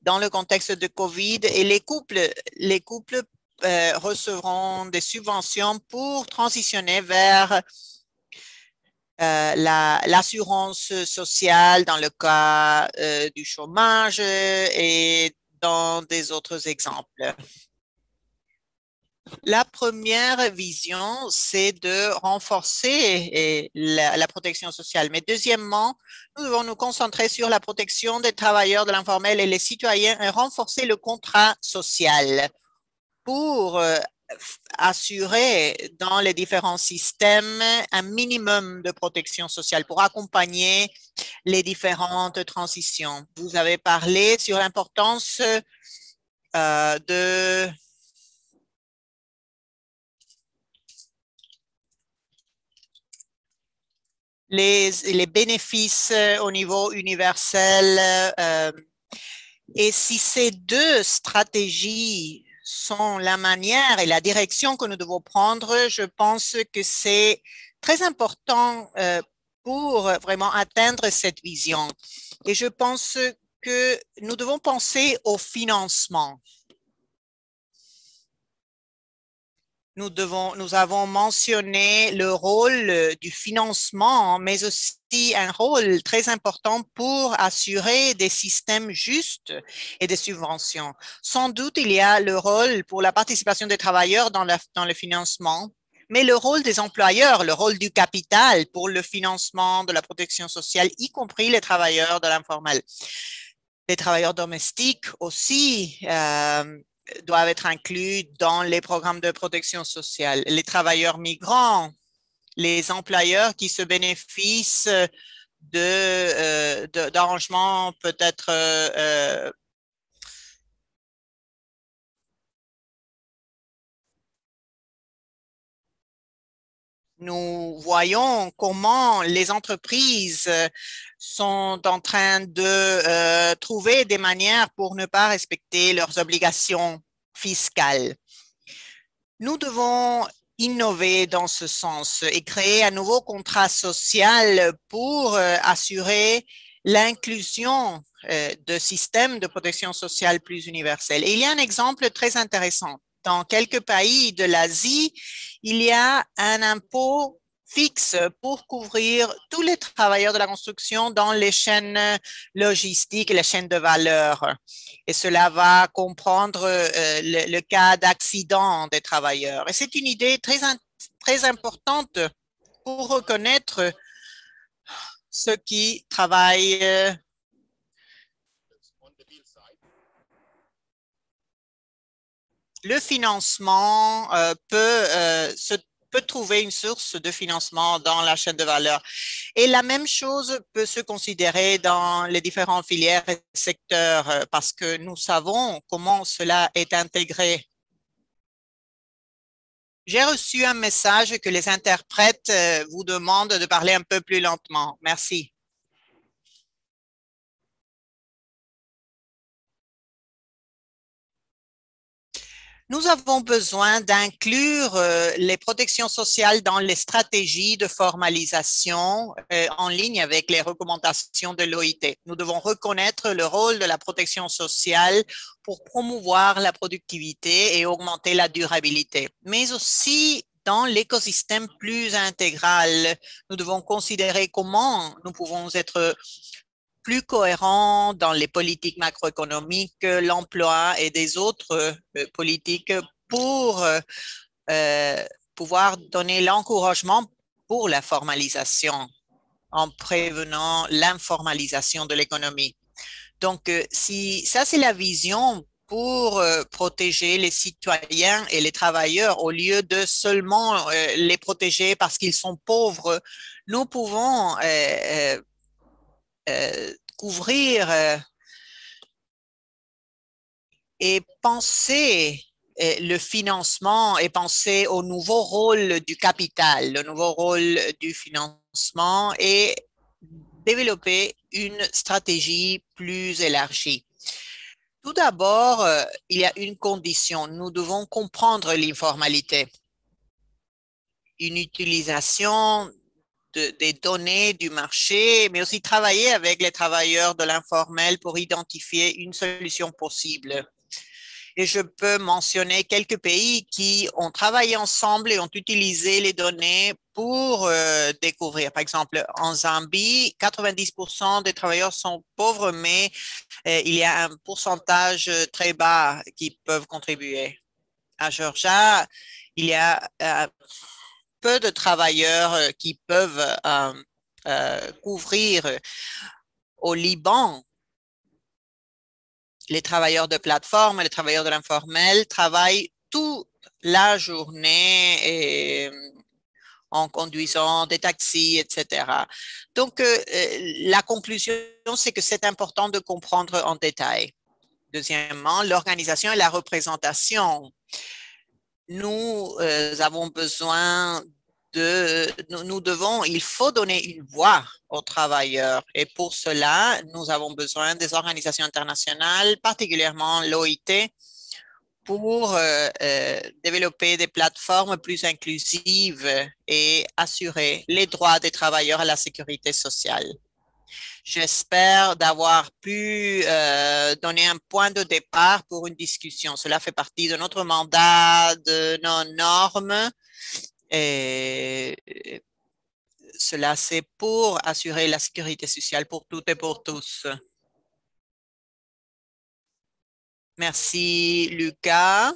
dans le contexte de COVID et les couples recevront des subventions pour transitionner vers l'assurance sociale dans le cas du chômage et dans des autres exemples. La première vision, c'est de renforcer la protection sociale. Mais deuxièmement, nous devons nous concentrer sur la protection des travailleurs de l'informel et les citoyens et renforcer le contrat social pour assurer dans les différents systèmes un minimum de protection sociale pour accompagner les différentes transitions. Vous avez parlé sur l'importance de les bénéfices au niveau universel. Et si ces deux stratégies sont la manière et la direction que nous devons prendre, je pense que c'est très important pour vraiment atteindre cette vision. Et je pense que nous devons penser au financement. Nous avons mentionné le rôle du financement, mais aussi un rôle très important pour assurer des systèmes justes et des subventions. Sans doute, il y a le rôle pour la participation des travailleurs dans le financement, mais le rôle des employeurs, le rôle du capital pour le financement de la protection sociale, y compris les travailleurs de l'informel. Les travailleurs domestiques aussi doivent être inclus dans les programmes de protection sociale. Les travailleurs migrants, les employeurs qui se bénéficient d'arrangements peut-être nous voyons comment les entreprises sont en train de trouver des manières pour ne pas respecter leurs obligations fiscales. Nous devons innover dans ce sens et créer un nouveau contrat social pour assurer l'inclusion de systèmes de protection sociale plus universels. Et il y a un exemple très intéressant. Dans quelques pays de l'Asie, il y a un impôt fixe pour couvrir tous les travailleurs de la construction dans les chaînes logistiques et les chaînes de valeur. Et cela va comprendre le cas d'accident des travailleurs. Et c'est une idée très importante pour reconnaître ceux qui travaillent le financement peut trouver une source de financement dans la chaîne de valeur. Et la même chose peut se considérer dans les différentes filières et secteurs parce que nous savons comment cela est intégré. J'ai reçu un message que les interprètes vous demandent de parler un peu plus lentement. Merci. Nous avons besoin d'inclure les protections sociales dans les stratégies de formalisation en ligne avec les recommandations de l'OIT. Nous devons reconnaître le rôle de la protection sociale pour promouvoir la productivité et augmenter la durabilité, mais aussi dans l'écosystème plus intégral. Nous devons considérer comment nous pouvons être plus cohérent dans les politiques macroéconomiques, l'emploi et des autres politiques pour pouvoir donner l'encouragement pour la formalisation en prévenant l'informalisation de l'économie. Donc, si ça, c'est la vision pour protéger les citoyens et les travailleurs au lieu de seulement les protéger parce qu'ils sont pauvres, nous pouvons couvrir et penser le financement et penser au nouveau rôle du capital, le nouveau rôle du financement et développer une stratégie plus élargie. Tout d'abord, il y a une condition. Nous devons comprendre l'informalité. Une utilisation des données du marché, mais aussi travailler avec les travailleurs de l'informel pour identifier une solution possible. Et je peux mentionner quelques pays qui ont travaillé ensemble et ont utilisé les données pour découvrir. Par exemple, en Zambie, 90% des travailleurs sont pauvres, mais il y a un pourcentage très bas qui peuvent contribuer. À Georgia, il y a peu de travailleurs qui peuvent couvrir. Au Liban, les travailleurs de plateforme, les travailleurs de l'informel travaillent toute la journée et, en conduisant des taxis, etc. Donc, la conclusion, c'est que c'est important de comprendre en détail. Deuxièmement, l'organisation et la représentation. Nous avons besoin il faut donner une voix aux travailleurs. Et pour cela, nous avons besoin des organisations internationales, particulièrement l'OIT, pour développer des plateformes plus inclusives et assurer les droits des travailleurs à la sécurité sociale. J'espère d'avoir pu donner un point de départ pour une discussion. Cela fait partie de notre mandat, de nos normes. Et cela, c'est pour assurer la sécurité sociale pour toutes et pour tous. Merci, Lucas.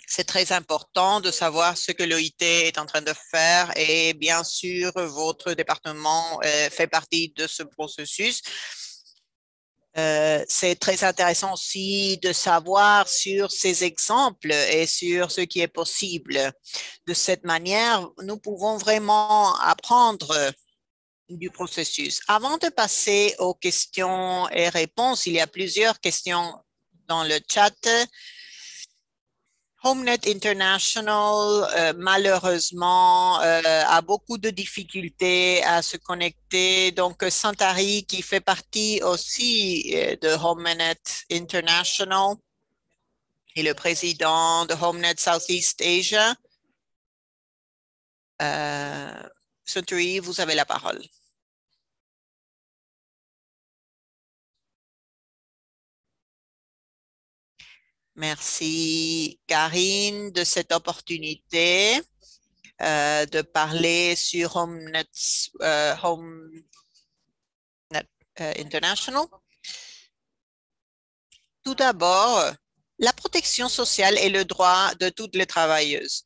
C'est très important de savoir ce que l'OIT est en train de faire et bien sûr, votre département fait partie de ce processus. C'est très intéressant aussi de savoir sur ces exemples et sur ce qui est possible. De cette manière, nous pouvons vraiment apprendre du processus. Avant de passer aux questions et réponses, il y a plusieurs questions dans le chat. HomeNet International, malheureusement, a beaucoup de difficultés à se connecter. Donc, Santari, qui fait partie aussi de HomeNet International, et le président de HomeNet Southeast Asia. Santari, vous avez la parole. Merci, Karine, de cette opportunité de parler sur HomeNet International. Tout d'abord, la protection sociale est le droit de toutes les travailleuses.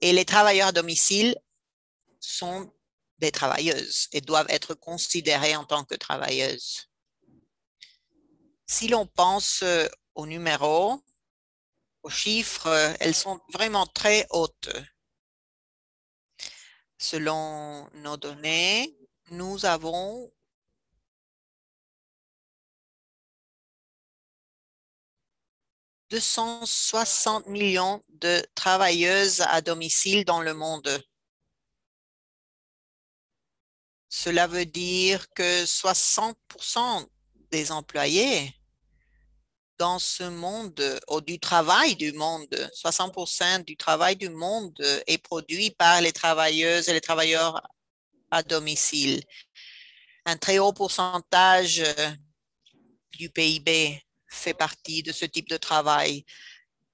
Et les travailleurs à domicile sont des travailleuses et doivent être considérées en tant que travailleuses. Si l'on pense aux numéros, aux chiffres, elles sont vraiment très hautes. Selon nos données, nous avons 260 millions de travailleuses à domicile dans le monde. Cela veut dire que 60% des employés dans ce monde, ou du travail du monde, 60% du travail du monde est produit par les travailleuses et les travailleurs à domicile. Un très haut pourcentage du PIB fait partie de ce type de travail.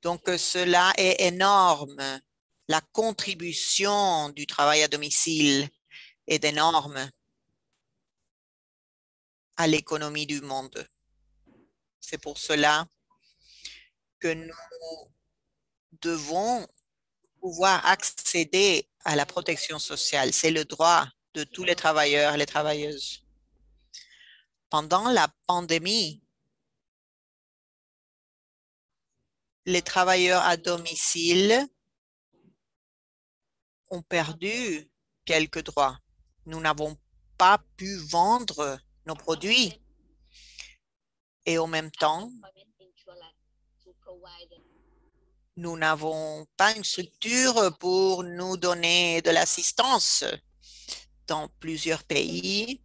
Donc, cela est énorme. La contribution du travail à domicile est énorme à l'économie du monde. C'est pour cela que nous devons pouvoir accéder à la protection sociale. C'est le droit de tous les travailleurs et les travailleuses. Pendant la pandémie, les travailleurs à domicile ont perdu quelques droits. Nous n'avons pas pu vendre nos produits et en même temps, nous n'avons pas une structure pour nous donner de l'assistance dans plusieurs pays.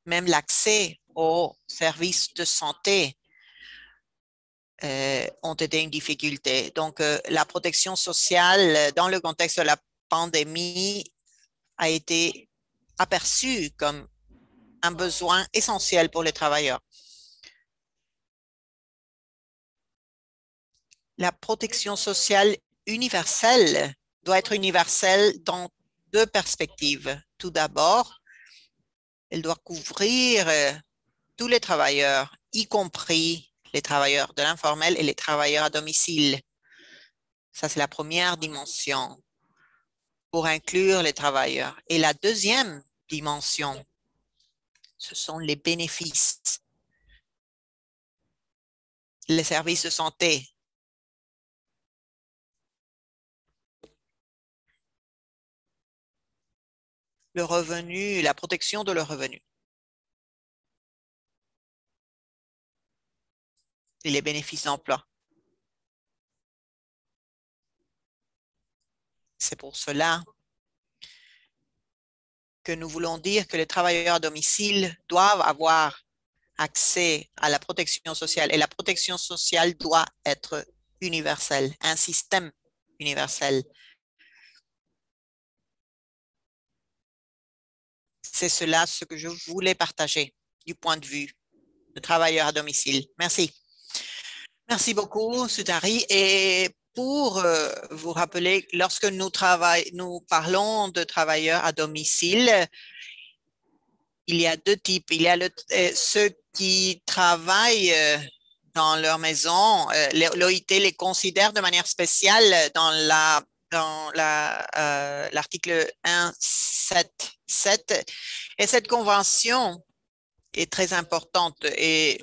Même l'accès aux services de santé ont été une difficulté. Donc, la protection sociale dans le contexte de la pandémie a été aperçue comme un besoin essentiel pour les travailleurs. La protection sociale universelle doit être universelle dans deux perspectives. Tout d'abord, elle doit couvrir tous les travailleurs, y compris les travailleurs de l'informel et les travailleurs à domicile. Ça, c'est la première dimension pour inclure les travailleurs. Et la deuxième dimension, ce sont les bénéfices, les services de santé. Le revenu, la protection de leur revenu et les bénéfices d'emploi. C'est pour cela que nous voulons dire que les travailleurs à domicile doivent avoir accès à la protection sociale et la protection sociale doit être universelle, un système universel. C'est cela ce que je voulais partager du point de vue de travailleurs à domicile. Merci. Merci beaucoup, Sudari. Et pour vous rappeler, lorsque nous parlons de travailleurs à domicile, il y a deux types. Il y a ceux qui travaillent dans leur maison. L'OIT les considère de manière spéciale dans l'article 177. Et cette convention est très importante et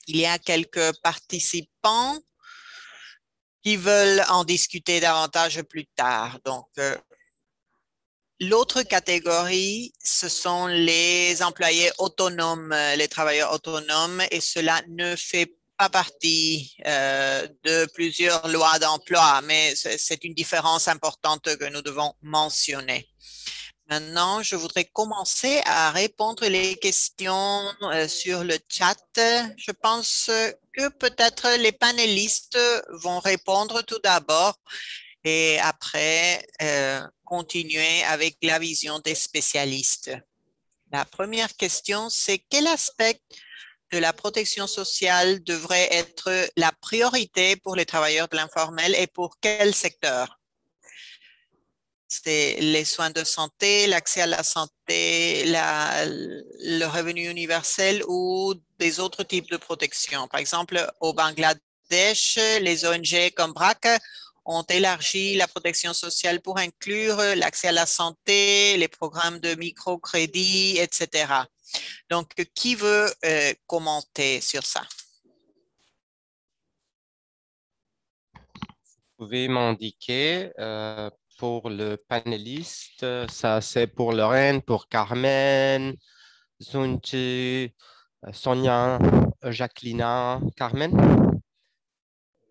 il y a quelques participants qui veulent en discuter davantage plus tard. Donc, l'autre catégorie, ce sont les employés autonomes, les travailleurs autonomes, et cela ne fait pas partie de plusieurs lois d'emploi, mais c'est une différence importante que nous devons mentionner. Maintenant, je voudrais commencer à répondre les questions sur le chat. Je pense que peut-être les panélistes vont répondre tout d'abord et après continuer avec la vision des spécialistes. La première question, c'est quel aspect de la protection sociale devrait être la priorité pour les travailleurs de l'informel et pour quel secteur? C'est les soins de santé, l'accès à la santé, le revenu universel ou des autres types de protection. Par exemple, au Bangladesh, les ONG comme BRAC ont élargi la protection sociale pour inclure l'accès à la santé, les programmes de microcrédit, etc. Donc, qui veut commenter sur ça? Vous pouvez m'indiquer pour le panéliste, ça c'est pour Lorraine, pour Carmen, Zunchi, Sonia, Jacqueline, Carmen.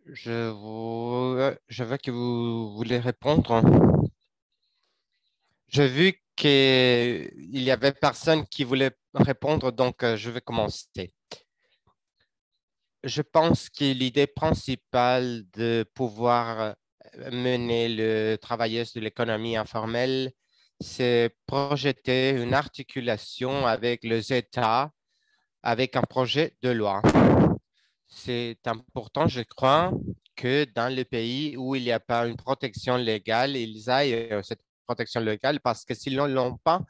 Je veux que vous voulez répondre. J'ai vu qu'il y avait personne qui voulait répondre, donc je vais commencer. Je pense que l'idée principale de pouvoir mener le travailleuse de l'économie informelle, c'est projeter une articulation avec les États, avec un projet de loi. C'est important, je crois, que dans les pays où il n'y a pas une protection légale, ils aillent cette protection légale parce que s'ils ne l'ont pas,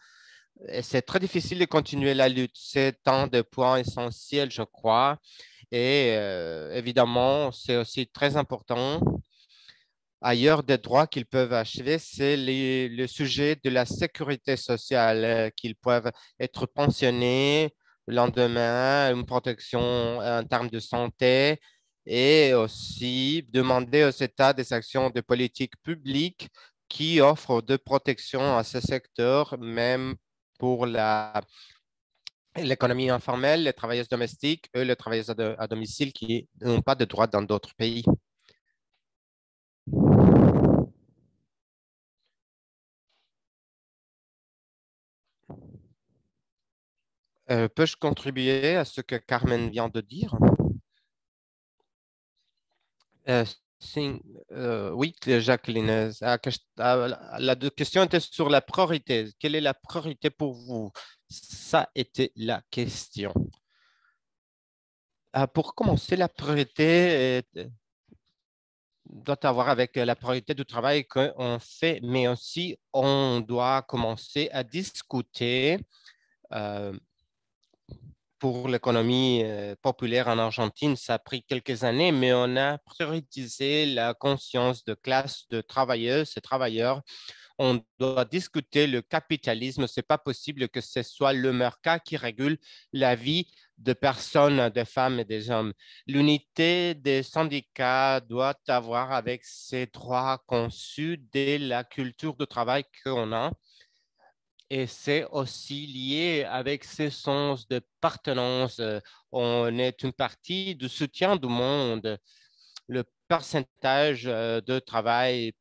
c'est très difficile de continuer la lutte. C'est un des points essentiels, je crois. Et évidemment, c'est aussi très important. Ailleurs, des droits qu'ils peuvent achever, c'est le sujet de la sécurité sociale, qu'ils peuvent être pensionnés le lendemain, une protection en termes de santé et aussi demander aux États des actions de politique publique qui offrent de protection à ce secteur, même pour l'économie informelle, les travailleuses domestiques et les travailleuses à domicile qui n'ont pas de droits dans d'autres pays. Peux-je contribuer à ce que Carmen vient de dire? Euh, si- oui, Jacqueline. La question était sur la priorité. Quelle est la priorité pour vous? Ça était la question. Pour commencer, la priorité doit avoir avec la priorité du travail qu'on fait, mais aussi on doit commencer à discuter euh, pour l'économie populaire en Argentine, ça a pris quelques années, mais on a priorisé la conscience de classe de travailleuses et travailleurs. On doit discuter le capitalisme. Ce n'est pas possible que ce soit le mercat qui régule la vie de personnes, des femmes et des hommes. L'unité des syndicats doit avoir avec ses droits conçus dès la culture de travail qu'on a. Et c'est aussi lié avec ce sens de partenance. On est une partie du soutien du monde. Le pourcentage de travail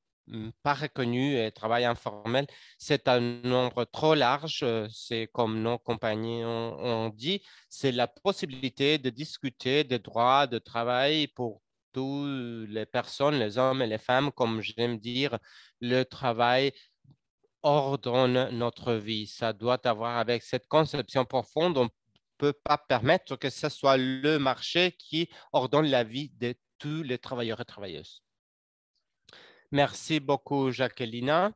pas reconnu et travail informel, c'est un nombre trop large. C'est comme nos compagnies ont dit, c'est la possibilité de discuter des droits de travail pour toutes les personnes, les hommes et les femmes, comme j'aime dire, le travail ordonne notre vie. Ça doit avoir avec cette conception profonde. On ne peut pas permettre que ce soit le marché qui ordonne la vie de tous les travailleurs et travailleuses. Merci beaucoup, Jacqueline.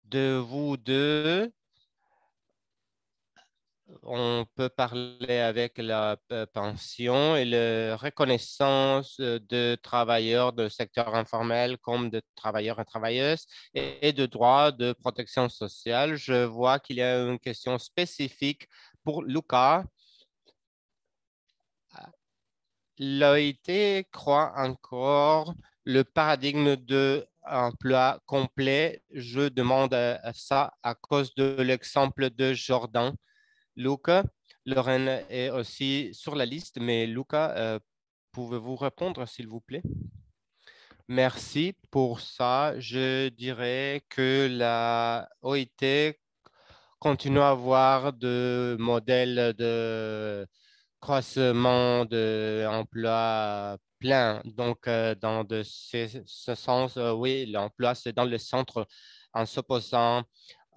De vous deux, on peut parler avec la pension et la reconnaissance de travailleurs du secteur informel comme de travailleurs et travailleuses et de droits de protection sociale. Je vois qu'il y a une question spécifique pour Lucas. L'OIT croit encore le paradigme de emploi complet. Je demande ça à cause de l'exemple de Jordan. Luca, Lorraine est aussi sur la liste, mais Luca, pouvez-vous répondre, s'il vous plaît? Merci pour ça. Je dirais que la OIT continue à avoir de modèles de croissement d'emploi plein. Donc, dans ce sens, oui, l'emploi, c'est dans le centre en s'opposant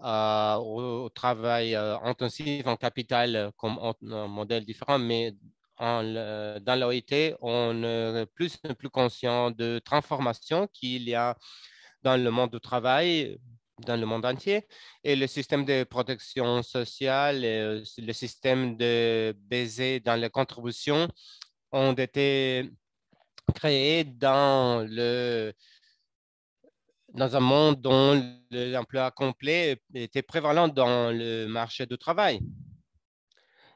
au travail intensif en capital comme un modèle différent, mais dans l'OIT, on est plus conscient de transformation qu'il y a dans le monde du travail, dans le monde entier. Et le système de protection sociale, et le système de baiser dans les contributions ont été créés dans un monde dont l'emploi complet était prévalent dans le marché du travail.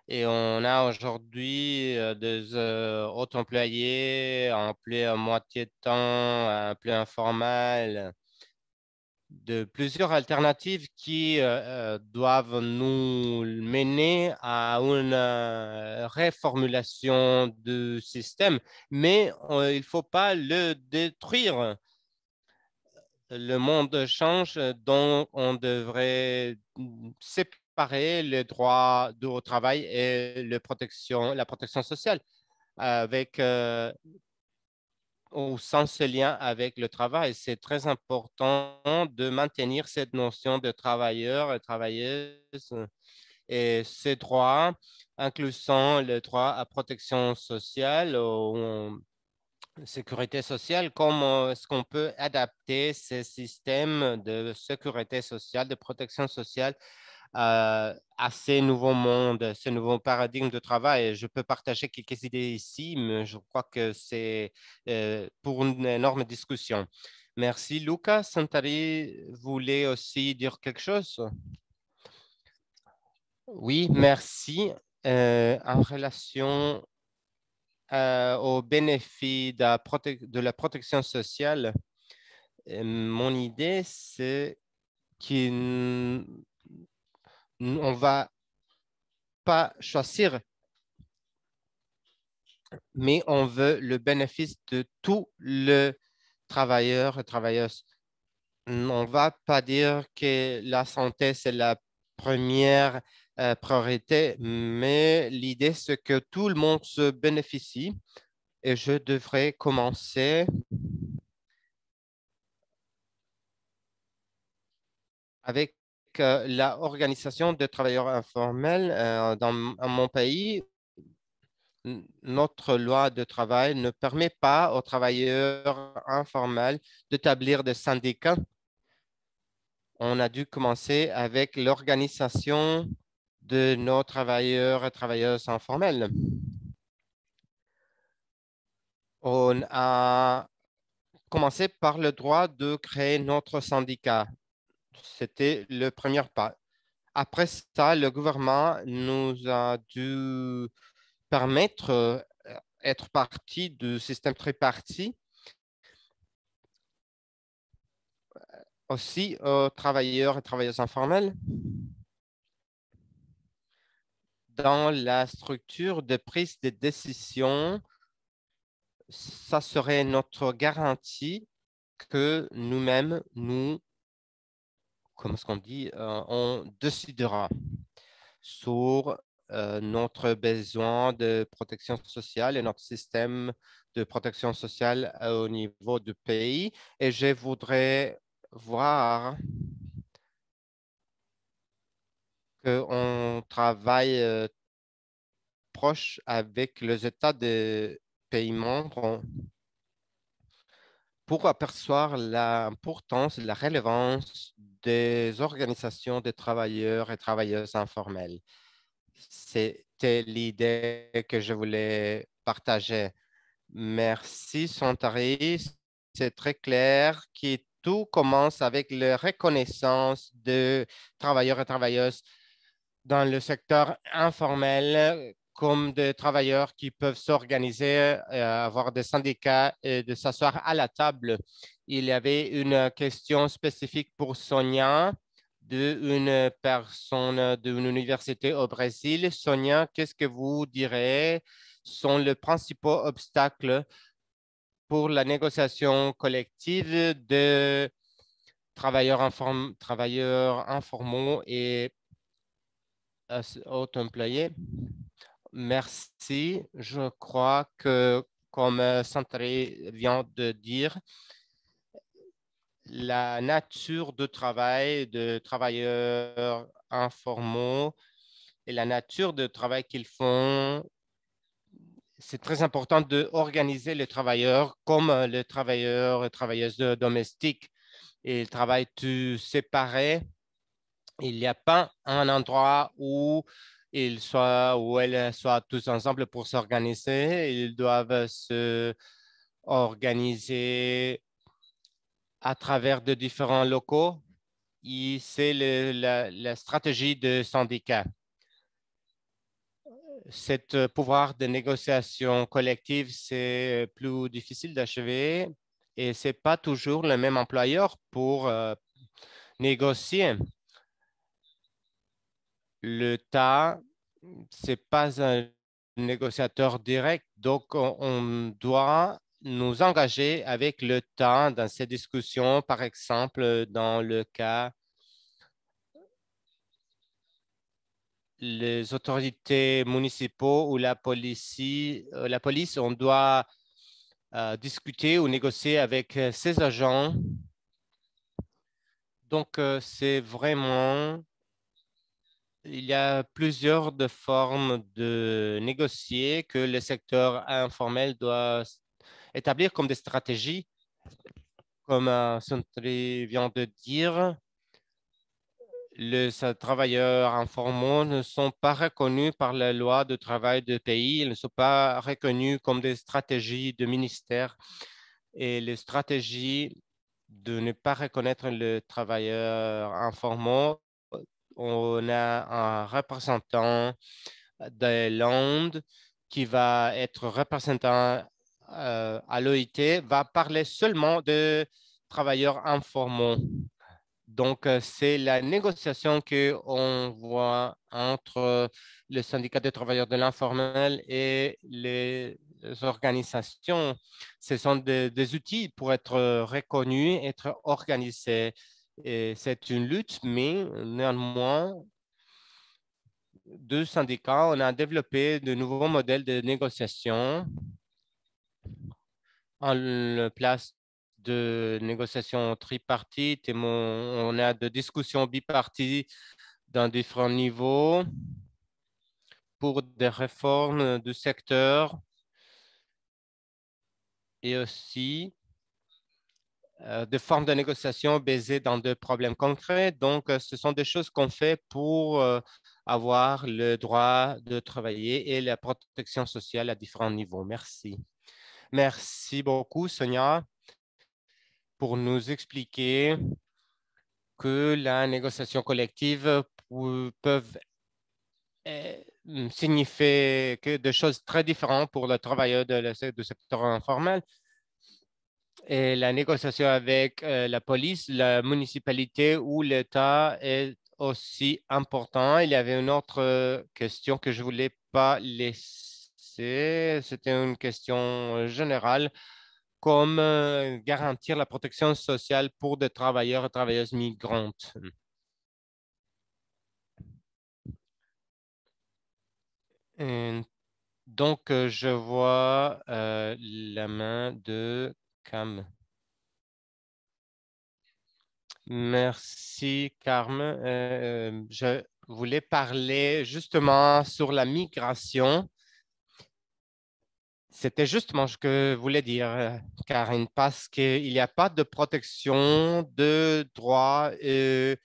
Et on a aujourd'hui des autres employés, employés à moitié de temps, employés informels, de plusieurs alternatives qui doivent nous mener à une reformulation du système, mais il ne faut pas le détruire. Le monde change, donc on devrait séparer le droit au travail et la protection sociale avec ou sans ce lien avec le travail. C'est très important de maintenir cette notion de travailleur et travailleuse et ces droits, incluant le droit à protection sociale ou sécurité sociale. Comment est-ce qu'on peut adapter ces systèmes de sécurité sociale, de protection sociale à ces nouveaux mondes, ces nouveaux paradigmes de travail. Je peux partager quelques idées ici, mais je crois que c'est pour une énorme discussion. Merci. Lucas Santari voulait aussi dire quelque chose? Oui, merci. En relation aux bénéfices de la protection sociale, mon idée, c'est qu'on ne va pas choisir, mais on veut le bénéfice de tous les travailleurs et travailleuses. On ne va pas dire que la santé, c'est la première priorité, mais l'idée, c'est que tout le monde se bénéficie et je devrais commencer avec l'organisation des travailleurs informels dans mon pays. Notre loi de travail ne permet pas aux travailleurs informels d'établir des syndicats. On a dû commencer avec l'organisation de nos travailleurs et travailleuses informels. On a commencé par le droit de créer notre syndicat. C'était le premier pas. Après ça, le gouvernement nous a dû permettre d'être partie du système tripartite aussi aux travailleurs et travailleuses informels. Dans la structure de prise de décision, ça serait notre garantie que nous-mêmes, comment est-ce qu'on dit, on décidera sur notre besoin de protection sociale et notre système de protection sociale au niveau du pays. Et je voudrais voir qu'on travaille proche avec les États des pays membres pour apercevoir l'importance, la relevance des organisations de travailleurs et travailleuses informelles. C'était l'idée que je voulais partager. Merci, Santari. C'est très clair que tout commence avec la reconnaissance de travailleurs et travailleuses dans le secteur informel comme des travailleurs qui peuvent s'organiser, avoir des syndicats et de s'asseoir à la table. Il y avait une question spécifique pour Sonia d'une personne d'une université au Brésil. Sonia, qu'est-ce que vous direz sont les principaux obstacles pour la négociation collective de travailleurs informaux et auto-employés? Merci. Je crois que, comme Santari vient de dire, la nature du travail de travailleurs informaux et la nature de travail qu'ils font, c'est très important d'organiser les travailleurs comme les travailleurs et travailleuses domestiques. Ils travaillent tous séparés. Il n'y a pas un endroit où où elles soient tous ensemble pour s'organiser. Ils doivent se organiser à travers de différents locaux. Et c'est la stratégie de syndicat. Ce pouvoir de négociation collective, c'est plus difficile d'achever et ce n'est pas toujours le même employeur pour négocier. L'État, ce n'est pas un négociateur direct, donc on doit nous engager avec l'État dans ces discussions, par exemple, dans le cas les autorités municipaux ou la police, on doit discuter ou négocier avec ces agents. Donc, c'est vraiment, il y a plusieurs de formes de négocier que le secteur informel doit établir comme des stratégies. Comme Santri vient de dire, les travailleurs informals ne sont pas reconnus par la loi de travail du pays. Ils ne sont pas reconnus comme des stratégies de ministère. Et les stratégies de ne pas reconnaître les travailleurs informals, on a un représentant de l'Inde qui va être représentant à l'OIT, va parler seulement de travailleurs informals. Donc, c'est la négociation qu'on voit entre le syndicat des travailleurs de l'informel et les organisations. Ce sont des outils pour être reconnus, être organisés. Et c'est une lutte, mais néanmoins, deux syndicats, on a développé de nouveaux modèles de négociation en place de négociations tripartites et on a de discussions bipartites dans différents niveaux pour des réformes du secteur et aussi des formes de négociation basées dans des problèmes concrets. Donc, ce sont des choses qu'on fait pour avoir le droit de travailler et la protection sociale à différents niveaux. Merci. Merci beaucoup, Sonia, pour nous expliquer que la négociation collective peuvent signifier que des choses très différentes pour le travailleur du secteur informel. Et la négociation avec la police, la municipalité ou l'État est aussi important. Il y avait une autre question que je ne voulais pas laisser. C'était une question générale, comme garantir la protection sociale pour des travailleurs et travailleuses migrantes. Et donc, je vois la main de Cam. Merci, Carmen. Je voulais parler justement sur la migration. C'était justement ce que je voulais dire, Karine, parce qu'il n'y a pas de protection de droits de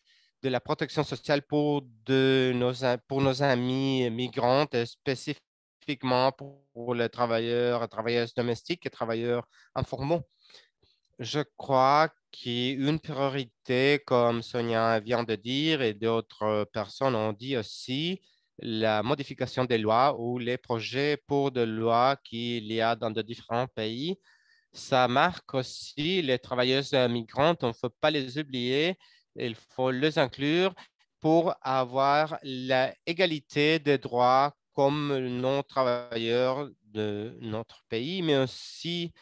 la protection sociale pour nos amis migrantes, spécifiquement pour les travailleurs et travailleuses domestiques et travailleurs informals. Je crois qu'une priorité, comme Sonia vient de dire et d'autres personnes ont dit aussi, la modification des lois ou les projets pour des lois qu'il y a dans de différents pays. Ça marque aussi les travailleuses migrantes, on ne faut pas les oublier, il faut les inclure pour avoir l'égalité des droits comme non-travailleurs de notre pays, mais aussi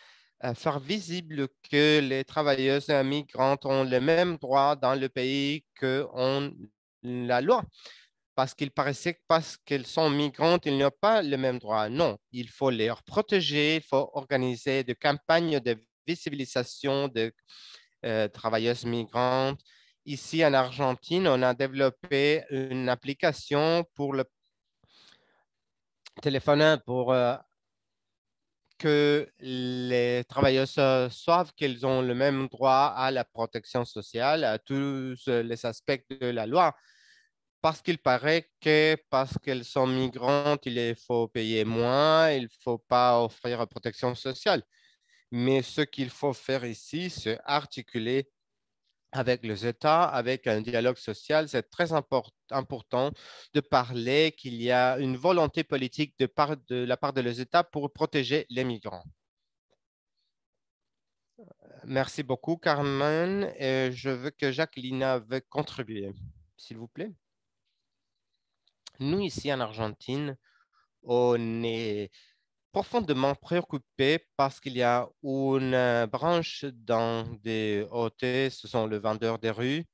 faire visible que les travailleuses migrantes ont les mêmes droits dans le pays que la loi. Parce qu'il paraissait que parce qu'elles sont migrantes, ils n'ont pas les mêmes droits. Non, il faut les protéger, il faut organiser des campagnes de visibilisation des travailleuses migrantes. Ici en Argentine, on a développé une application pour le téléphone pour que les travailleuses savent qu'elles ont le même droit à la protection sociale, à tous les aspects de la loi. Parce qu'il paraît que parce qu'elles sont migrantes, il faut payer moins, il ne faut pas offrir protection sociale. Mais ce qu'il faut faire ici, c'est articuler avec les États, avec un dialogue social. C'est très important de parler qu'il y a une volonté politique de la part des États pour protéger les migrants. Merci beaucoup, Carmen. Et je veux que Jacqueline veuille contribuer, s'il vous plaît. Nous, ici en Argentine, on est profondément préoccupés parce qu'il y a une branche dans des hôtels, ce sont les vendeurs des rues.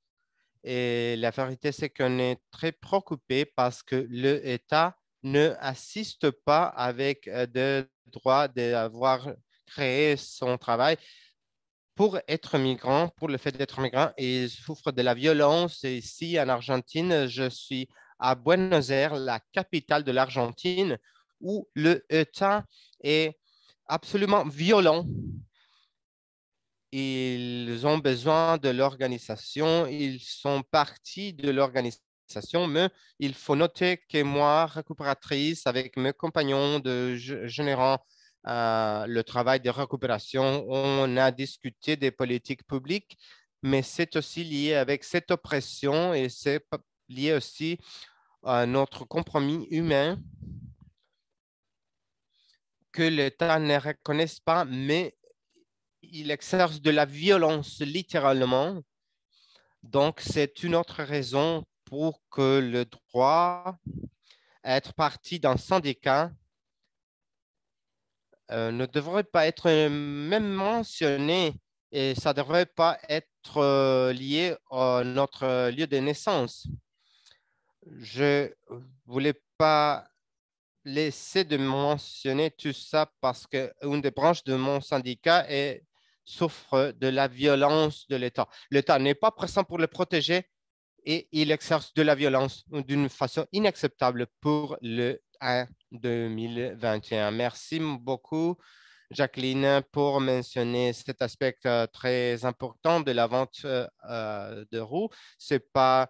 Et la vérité, c'est qu'on est très préoccupé parce que l'État ne assiste pas avec des droits d'avoir créé son travail pour être migrant, pour le fait d'être migrant, et souffre de la violence. Et ici, en Argentine, je suis à Buenos Aires, la capitale de l'Argentine, où l'État est absolument violent ils ont besoin de l'organisation, ils sont partie de l'organisation, mais il faut noter que moi, récupératrice, avec mes compagnons de générant le travail de récupération, on a discuté des politiques publiques, mais c'est aussi lié avec cette oppression et c'est lié aussi à notre compromis humain que l'État ne reconnaisse pas, mais il exerce de la violence littéralement. Donc, c'est une autre raison pour que le droit à être partie d'un syndicat ne devrait pas être même mentionné et ça ne devrait pas être lié à notre lieu de naissance. Je ne voulais pas laisser de mentionner tout ça parce qu'une des branches de mon syndicat souffre de la violence de l'État. L'État n'est pas présent pour le protéger et il exerce de la violence d'une façon inacceptable pour le 1 2021. Merci beaucoup, Jacqueline, pour mentionner cet aspect très important de la vente de roues. Ce n'est pas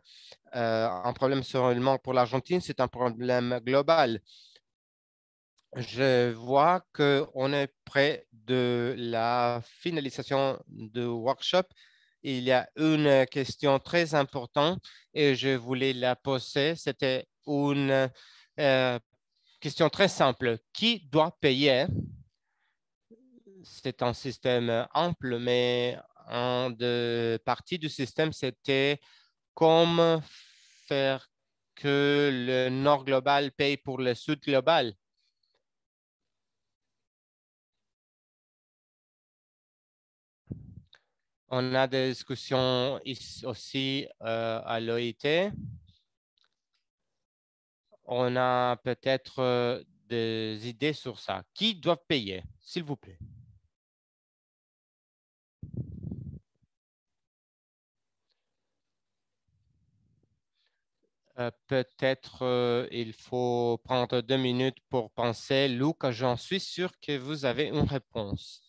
un problème seulement pour l'Argentine, c'est un problème global. Je vois qu'on est près de la finalisation du workshop. Il y a une question très importante et je voulais la poser. C'était une question très simple. Qui doit payer? C'est un système ample, mais un de partie du système, c'était comment faire que le Nord global paye pour le Sud global. On a des discussions aussi à l'OIT. On a peut-être des idées sur ça. Qui doit payer, s'il vous plaît? Peut-être il faut prendre 2 minutes pour penser. Luc, j'en suis sûr que vous avez une réponse.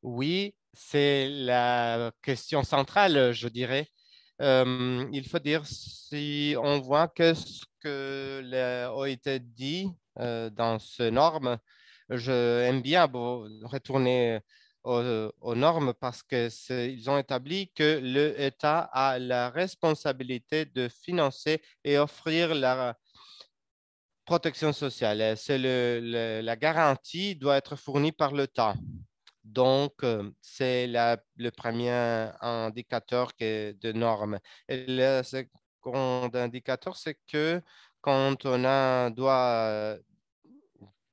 Oui, c'est la question centrale, je dirais. Il faut dire si on voit que ce que l'OIT dit dans ces normes, j'aime bien retourner aux normes parce qu'ils ont établi que l'État a la responsabilité de financer et offrir la protection sociale. La garantie doit être fournie par l'État. Donc, c'est le premier indicateur de normes. Et le second indicateur, c'est que quand doit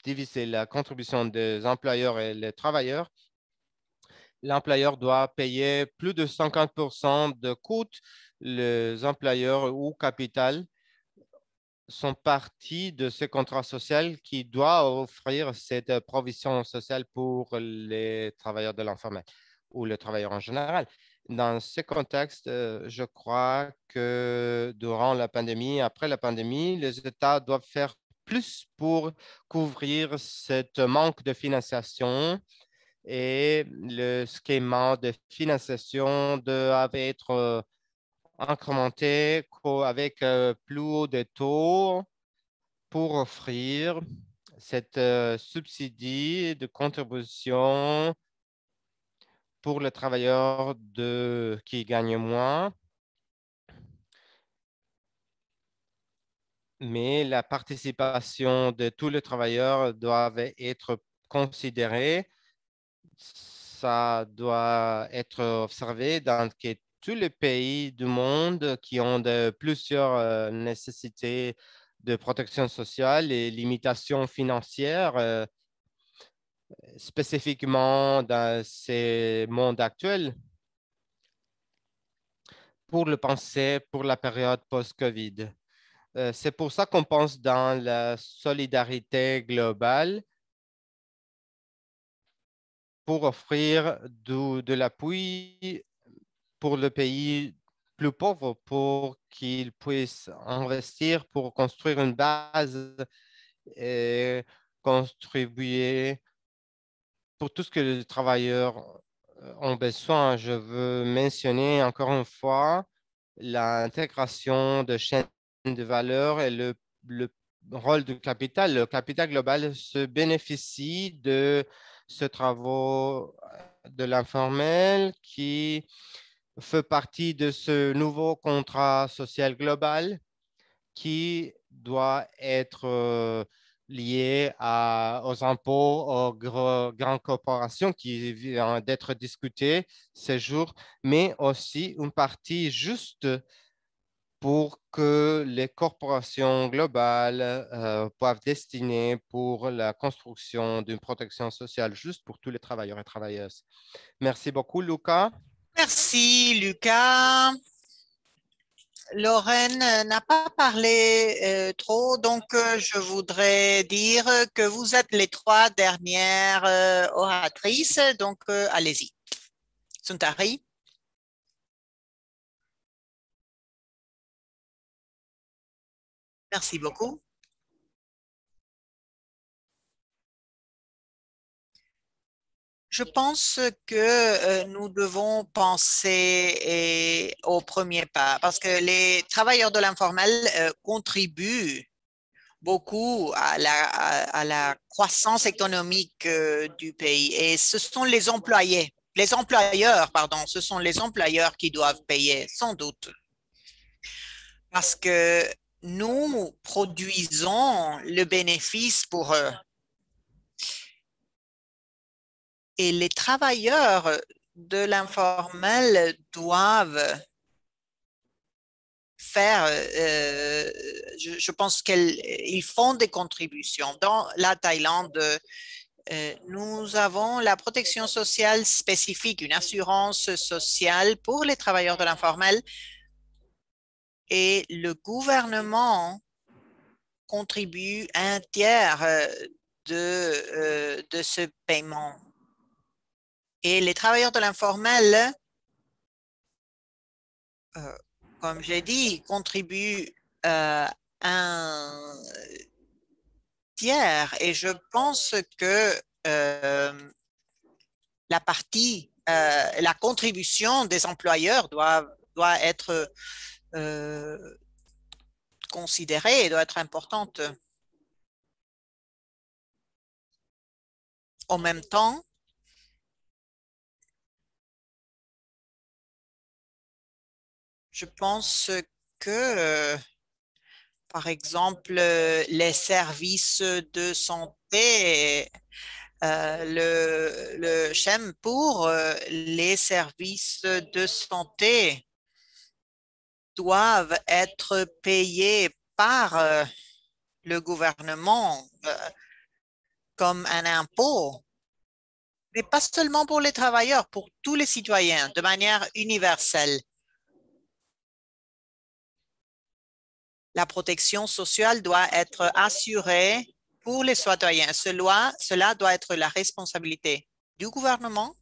diviser la contribution des employeurs et les travailleurs, l'employeur doit payer plus de 50% de coûts. Les employeurs ou capital sont partie de ce contrat social qui doit offrir cette provision sociale pour les travailleurs de l'informel ou les travailleurs en général. Dans ce contexte, je crois que durant la pandémie, après la pandémie, les États doivent faire plus pour couvrir ce manque de financiation et le schéma de financiation doit être incrémenté avec plus haut de taux pour offrir cette subsidie de contribution pour les travailleurs qui gagnent moins, mais la participation de tous les travailleurs doit être considérée. Ça doit être observé dans tous les pays du monde qui ont plusieurs nécessités de protection sociale et limitations financières, spécifiquement dans ces mondes actuels, pour le penser pour la période post-COVID. C'est pour ça qu'on pense dans la solidarité globale pour offrir de l'appui pour le pays plus pauvre pour qu'ils puissent investir pour construire une base et contribuer pour tout ce que les travailleurs ont besoin. Je veux mentionner encore une fois l'intégration de chaînes de valeur et le rôle du capital. Le capital global se bénéficie de ce travaux de l'informel qui fait partie de ce nouveau contrat social global qui doit être lié aux impôts, aux grandes corporations qui viennent d'être discutées ces jours, mais aussi une partie juste pour que les corporations globales peuvent destiner pour la construction d'une protection sociale juste pour tous les travailleurs et travailleuses. Merci beaucoup, Luca. Merci, Lucas. Lorraine n'a pas parlé trop, donc je voudrais dire que vous êtes les trois dernières oratrices, donc allez-y. Suntari. Merci beaucoup. Je pense que nous devons penser au premier pas parce que les travailleurs de l'informel contribuent beaucoup à la croissance économique du pays et ce sont les employeurs, pardon, ce sont les employeurs qui doivent payer, sans doute, parce que nous produisons le bénéfice pour eux. Et les travailleurs de l'informel doivent faire, je pense qu'ils font des contributions. Dans la Thaïlande, nous avons la protection sociale spécifique, une assurance sociale pour les travailleurs de l'informel et le gouvernement contribue un tiers de ce paiement. Et les travailleurs de l'informel, comme j'ai dit, contribuent un tiers. Et je pense que la contribution des employeurs doit être considérée et doit être importante. En même temps, je pense que, par exemple, les services de santé, le CHEM pour les services de santé doivent être payés par le gouvernement comme un impôt, mais pas seulement pour les travailleurs, pour tous les citoyens, de manière universelle. La protection sociale doit être assurée pour les citoyens. Cela doit être la responsabilité du gouvernement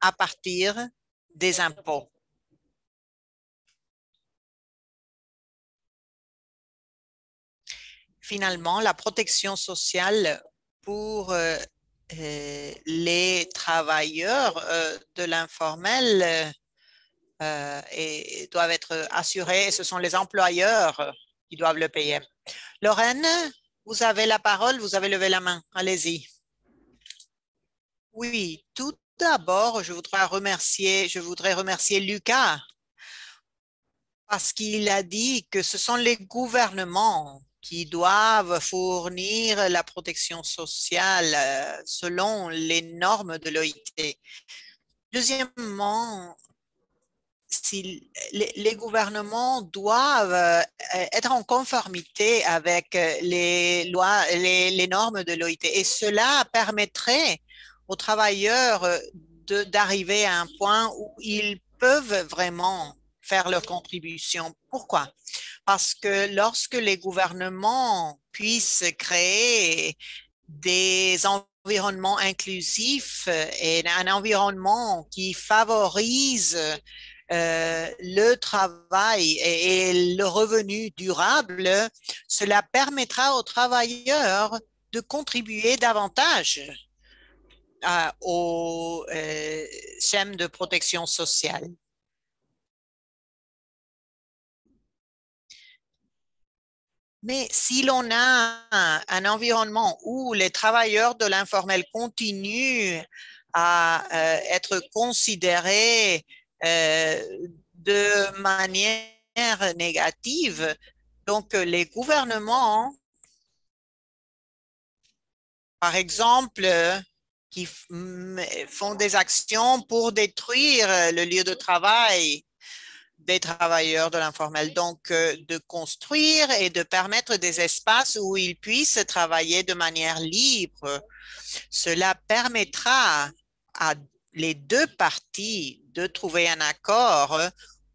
à partir des impôts. Finalement, la protection sociale pour les travailleurs de l'informel doivent être assurés et ce sont les employeurs qui doivent le payer. Lorraine, vous avez la parole, vous avez levé la main. Allez-y. Oui, tout d'abord, je voudrais remercier Lucas parce qu'il a dit que ce sont les gouvernements qui doivent fournir la protection sociale selon les normes de l'OIT. Deuxièmement, si les gouvernements doivent être en conformité avec les lois, les normes de l'OIT et cela permettrait aux travailleurs d'arriver à un point où ils peuvent vraiment faire leur contribution. Pourquoi? Parce que lorsque les gouvernements puissent créer des environnements inclusifs et un environnement qui favorise le travail et le revenu durable, cela permettra aux travailleurs de contribuer davantage au schème de protection sociale. Mais si l'on a un environnement où les travailleurs de l'informel continuent à être considérés de manière négative, donc les gouvernements, par exemple, qui font des actions pour détruire le lieu de travail des travailleurs de l'informel. Donc, de construire et de permettre des espaces où ils puissent travailler de manière libre. Cela permettra à les deux parties de trouver un accord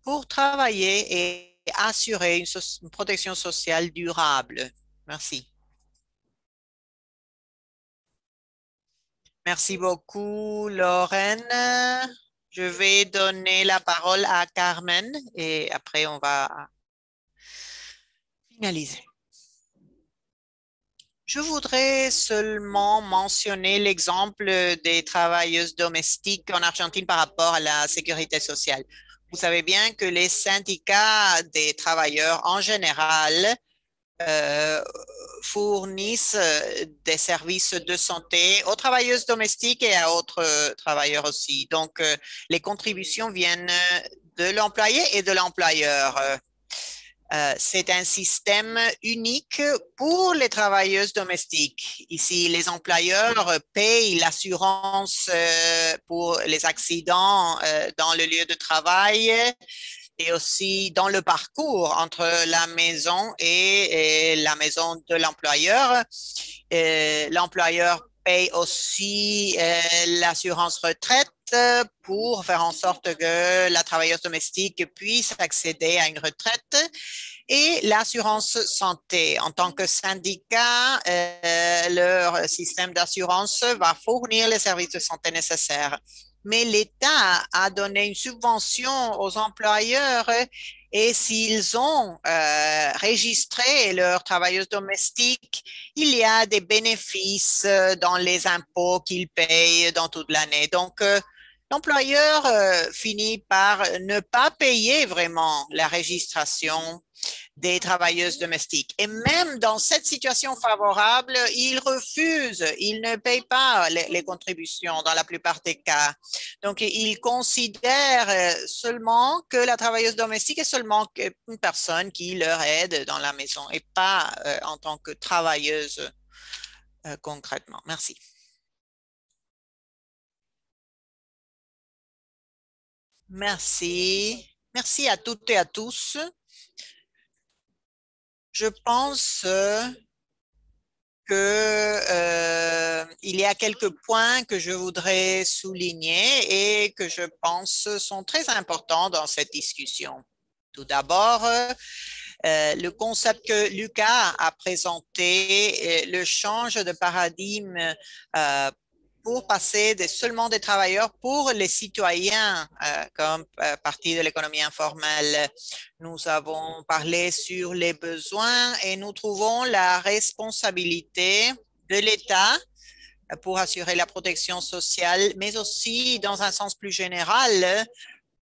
pour travailler et assurer une protection sociale durable. Merci. Merci beaucoup, Lorraine. Je vais donner la parole à Carmen et après on va finaliser. Je voudrais seulement mentionner l'exemple des travailleuses domestiques en Argentine par rapport à la sécurité sociale. Vous savez bien que les syndicats des travailleurs en général euh, fournissent des services de santé aux travailleuses domestiques et à autres travailleurs aussi. Donc, les contributions viennent de l'employé et de l'employeur. C'est un système unique pour les travailleuses domestiques. Ici, les employeurs payent l'assurance pour les accidents dans le lieu de travail et aussi dans le parcours entre la maison et la maison de l'employeur. L'employeur paye aussi l'assurance retraite pour faire en sorte que la travailleuse domestique puisse accéder à une retraite et l'assurance santé. En tant que syndicat, leur système d'assurance va fournir les services de santé nécessaires. Mais l'État a donné une subvention aux employeurs et s'ils ont registré leurs travailleuses domestiques, il y a des bénéfices dans les impôts qu'ils payent dans toute l'année. Donc, l'employeur finit par ne pas payer vraiment la registration des travailleuses domestiques. Et même dans cette situation favorable, ils refusent, ils ne payent pas les contributions dans la plupart des cas. Donc, ils considèrent seulement que la travailleuse domestique est seulement une personne qui leur aide dans la maison et pas en tant que travailleuse concrètement. Merci. Merci. Merci à toutes et à tous. Je pense que il y a quelques points que je voudrais souligner et que je pense sont très importants dans cette discussion. Tout d'abord, le concept que Lucas a présenté, le change de paradigme euh, pour passer seulement des travailleurs pour les citoyens comme partie de l'économie informelle. Nous avons parlé sur les besoins et nous trouvons la responsabilité de l'État pour assurer la protection sociale, mais aussi dans un sens plus général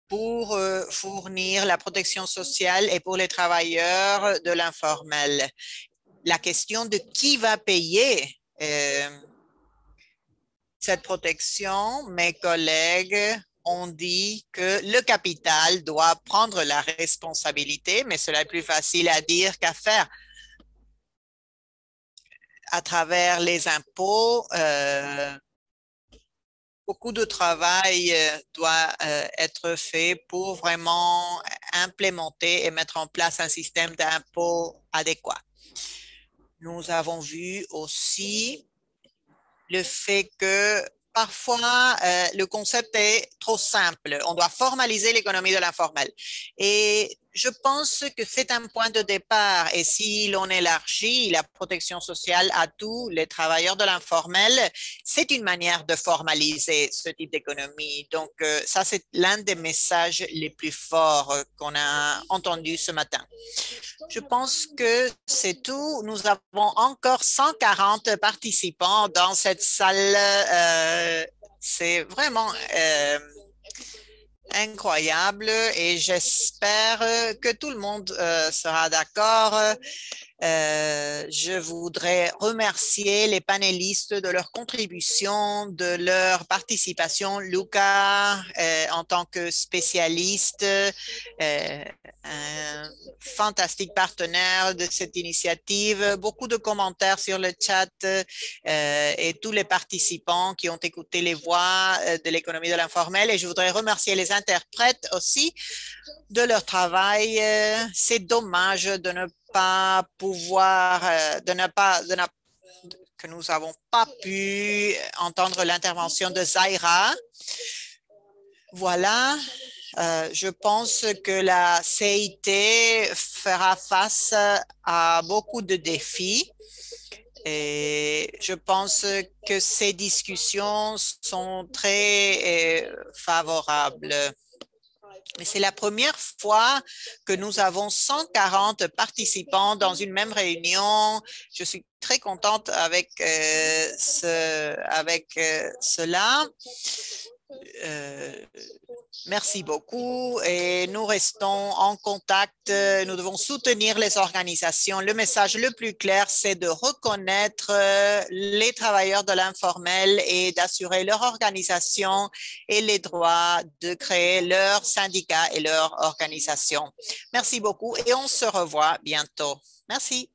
pour fournir la protection sociale et pour les travailleurs de l'informel. La question de qui va payer cette protection, mes collègues ont dit que le capital doit prendre la responsabilité, mais cela est plus facile à dire qu'à faire. À travers les impôts, beaucoup de travail doit être fait pour vraiment implémenter et mettre en place un système d'impôts adéquat. Nous avons vu aussi le fait que parfois le concept est trop simple. On doit formaliser l'économie de l'informel. Et Je pense que c'est un point de départ et si l'on élargit la protection sociale à tous les travailleurs de l'informel, c'est une manière de formaliser ce type d'économie. Donc, ça, c'est l'un des messages les plus forts qu'on a entendus ce matin. Je pense que c'est tout. Nous avons encore 140 participants dans cette salle. C'est vraiment incroyable et j'espère que tout le monde sera d'accord. Je voudrais remercier les panélistes de leur contribution, de leur participation. Luca, en tant que spécialiste, un fantastique partenaire de cette initiative. Beaucoup de commentaires sur le chat et tous les participants qui ont écouté les voix de l'économie de l'informel. Et je voudrais remercier les interprètes aussi de leur travail. C'est dommage de ne pas pouvoir, que nous n'avons pas pu entendre l'intervention de Zaira. Voilà, je pense que la CIT fera face à beaucoup de défis. Et je pense que ces discussions sont très favorables. Mais c'est la première fois que nous avons 140 participants dans une même réunion. Je suis très contente avec cela. Merci beaucoup et nous restons en contact. Nous devons soutenir les organisations. Le message le plus clair, c'est de reconnaître les travailleurs de l'informel et d'assurer leur organisation et les droits de créer leur syndicat et leur organisation. Merci beaucoup et on se revoit bientôt. Merci.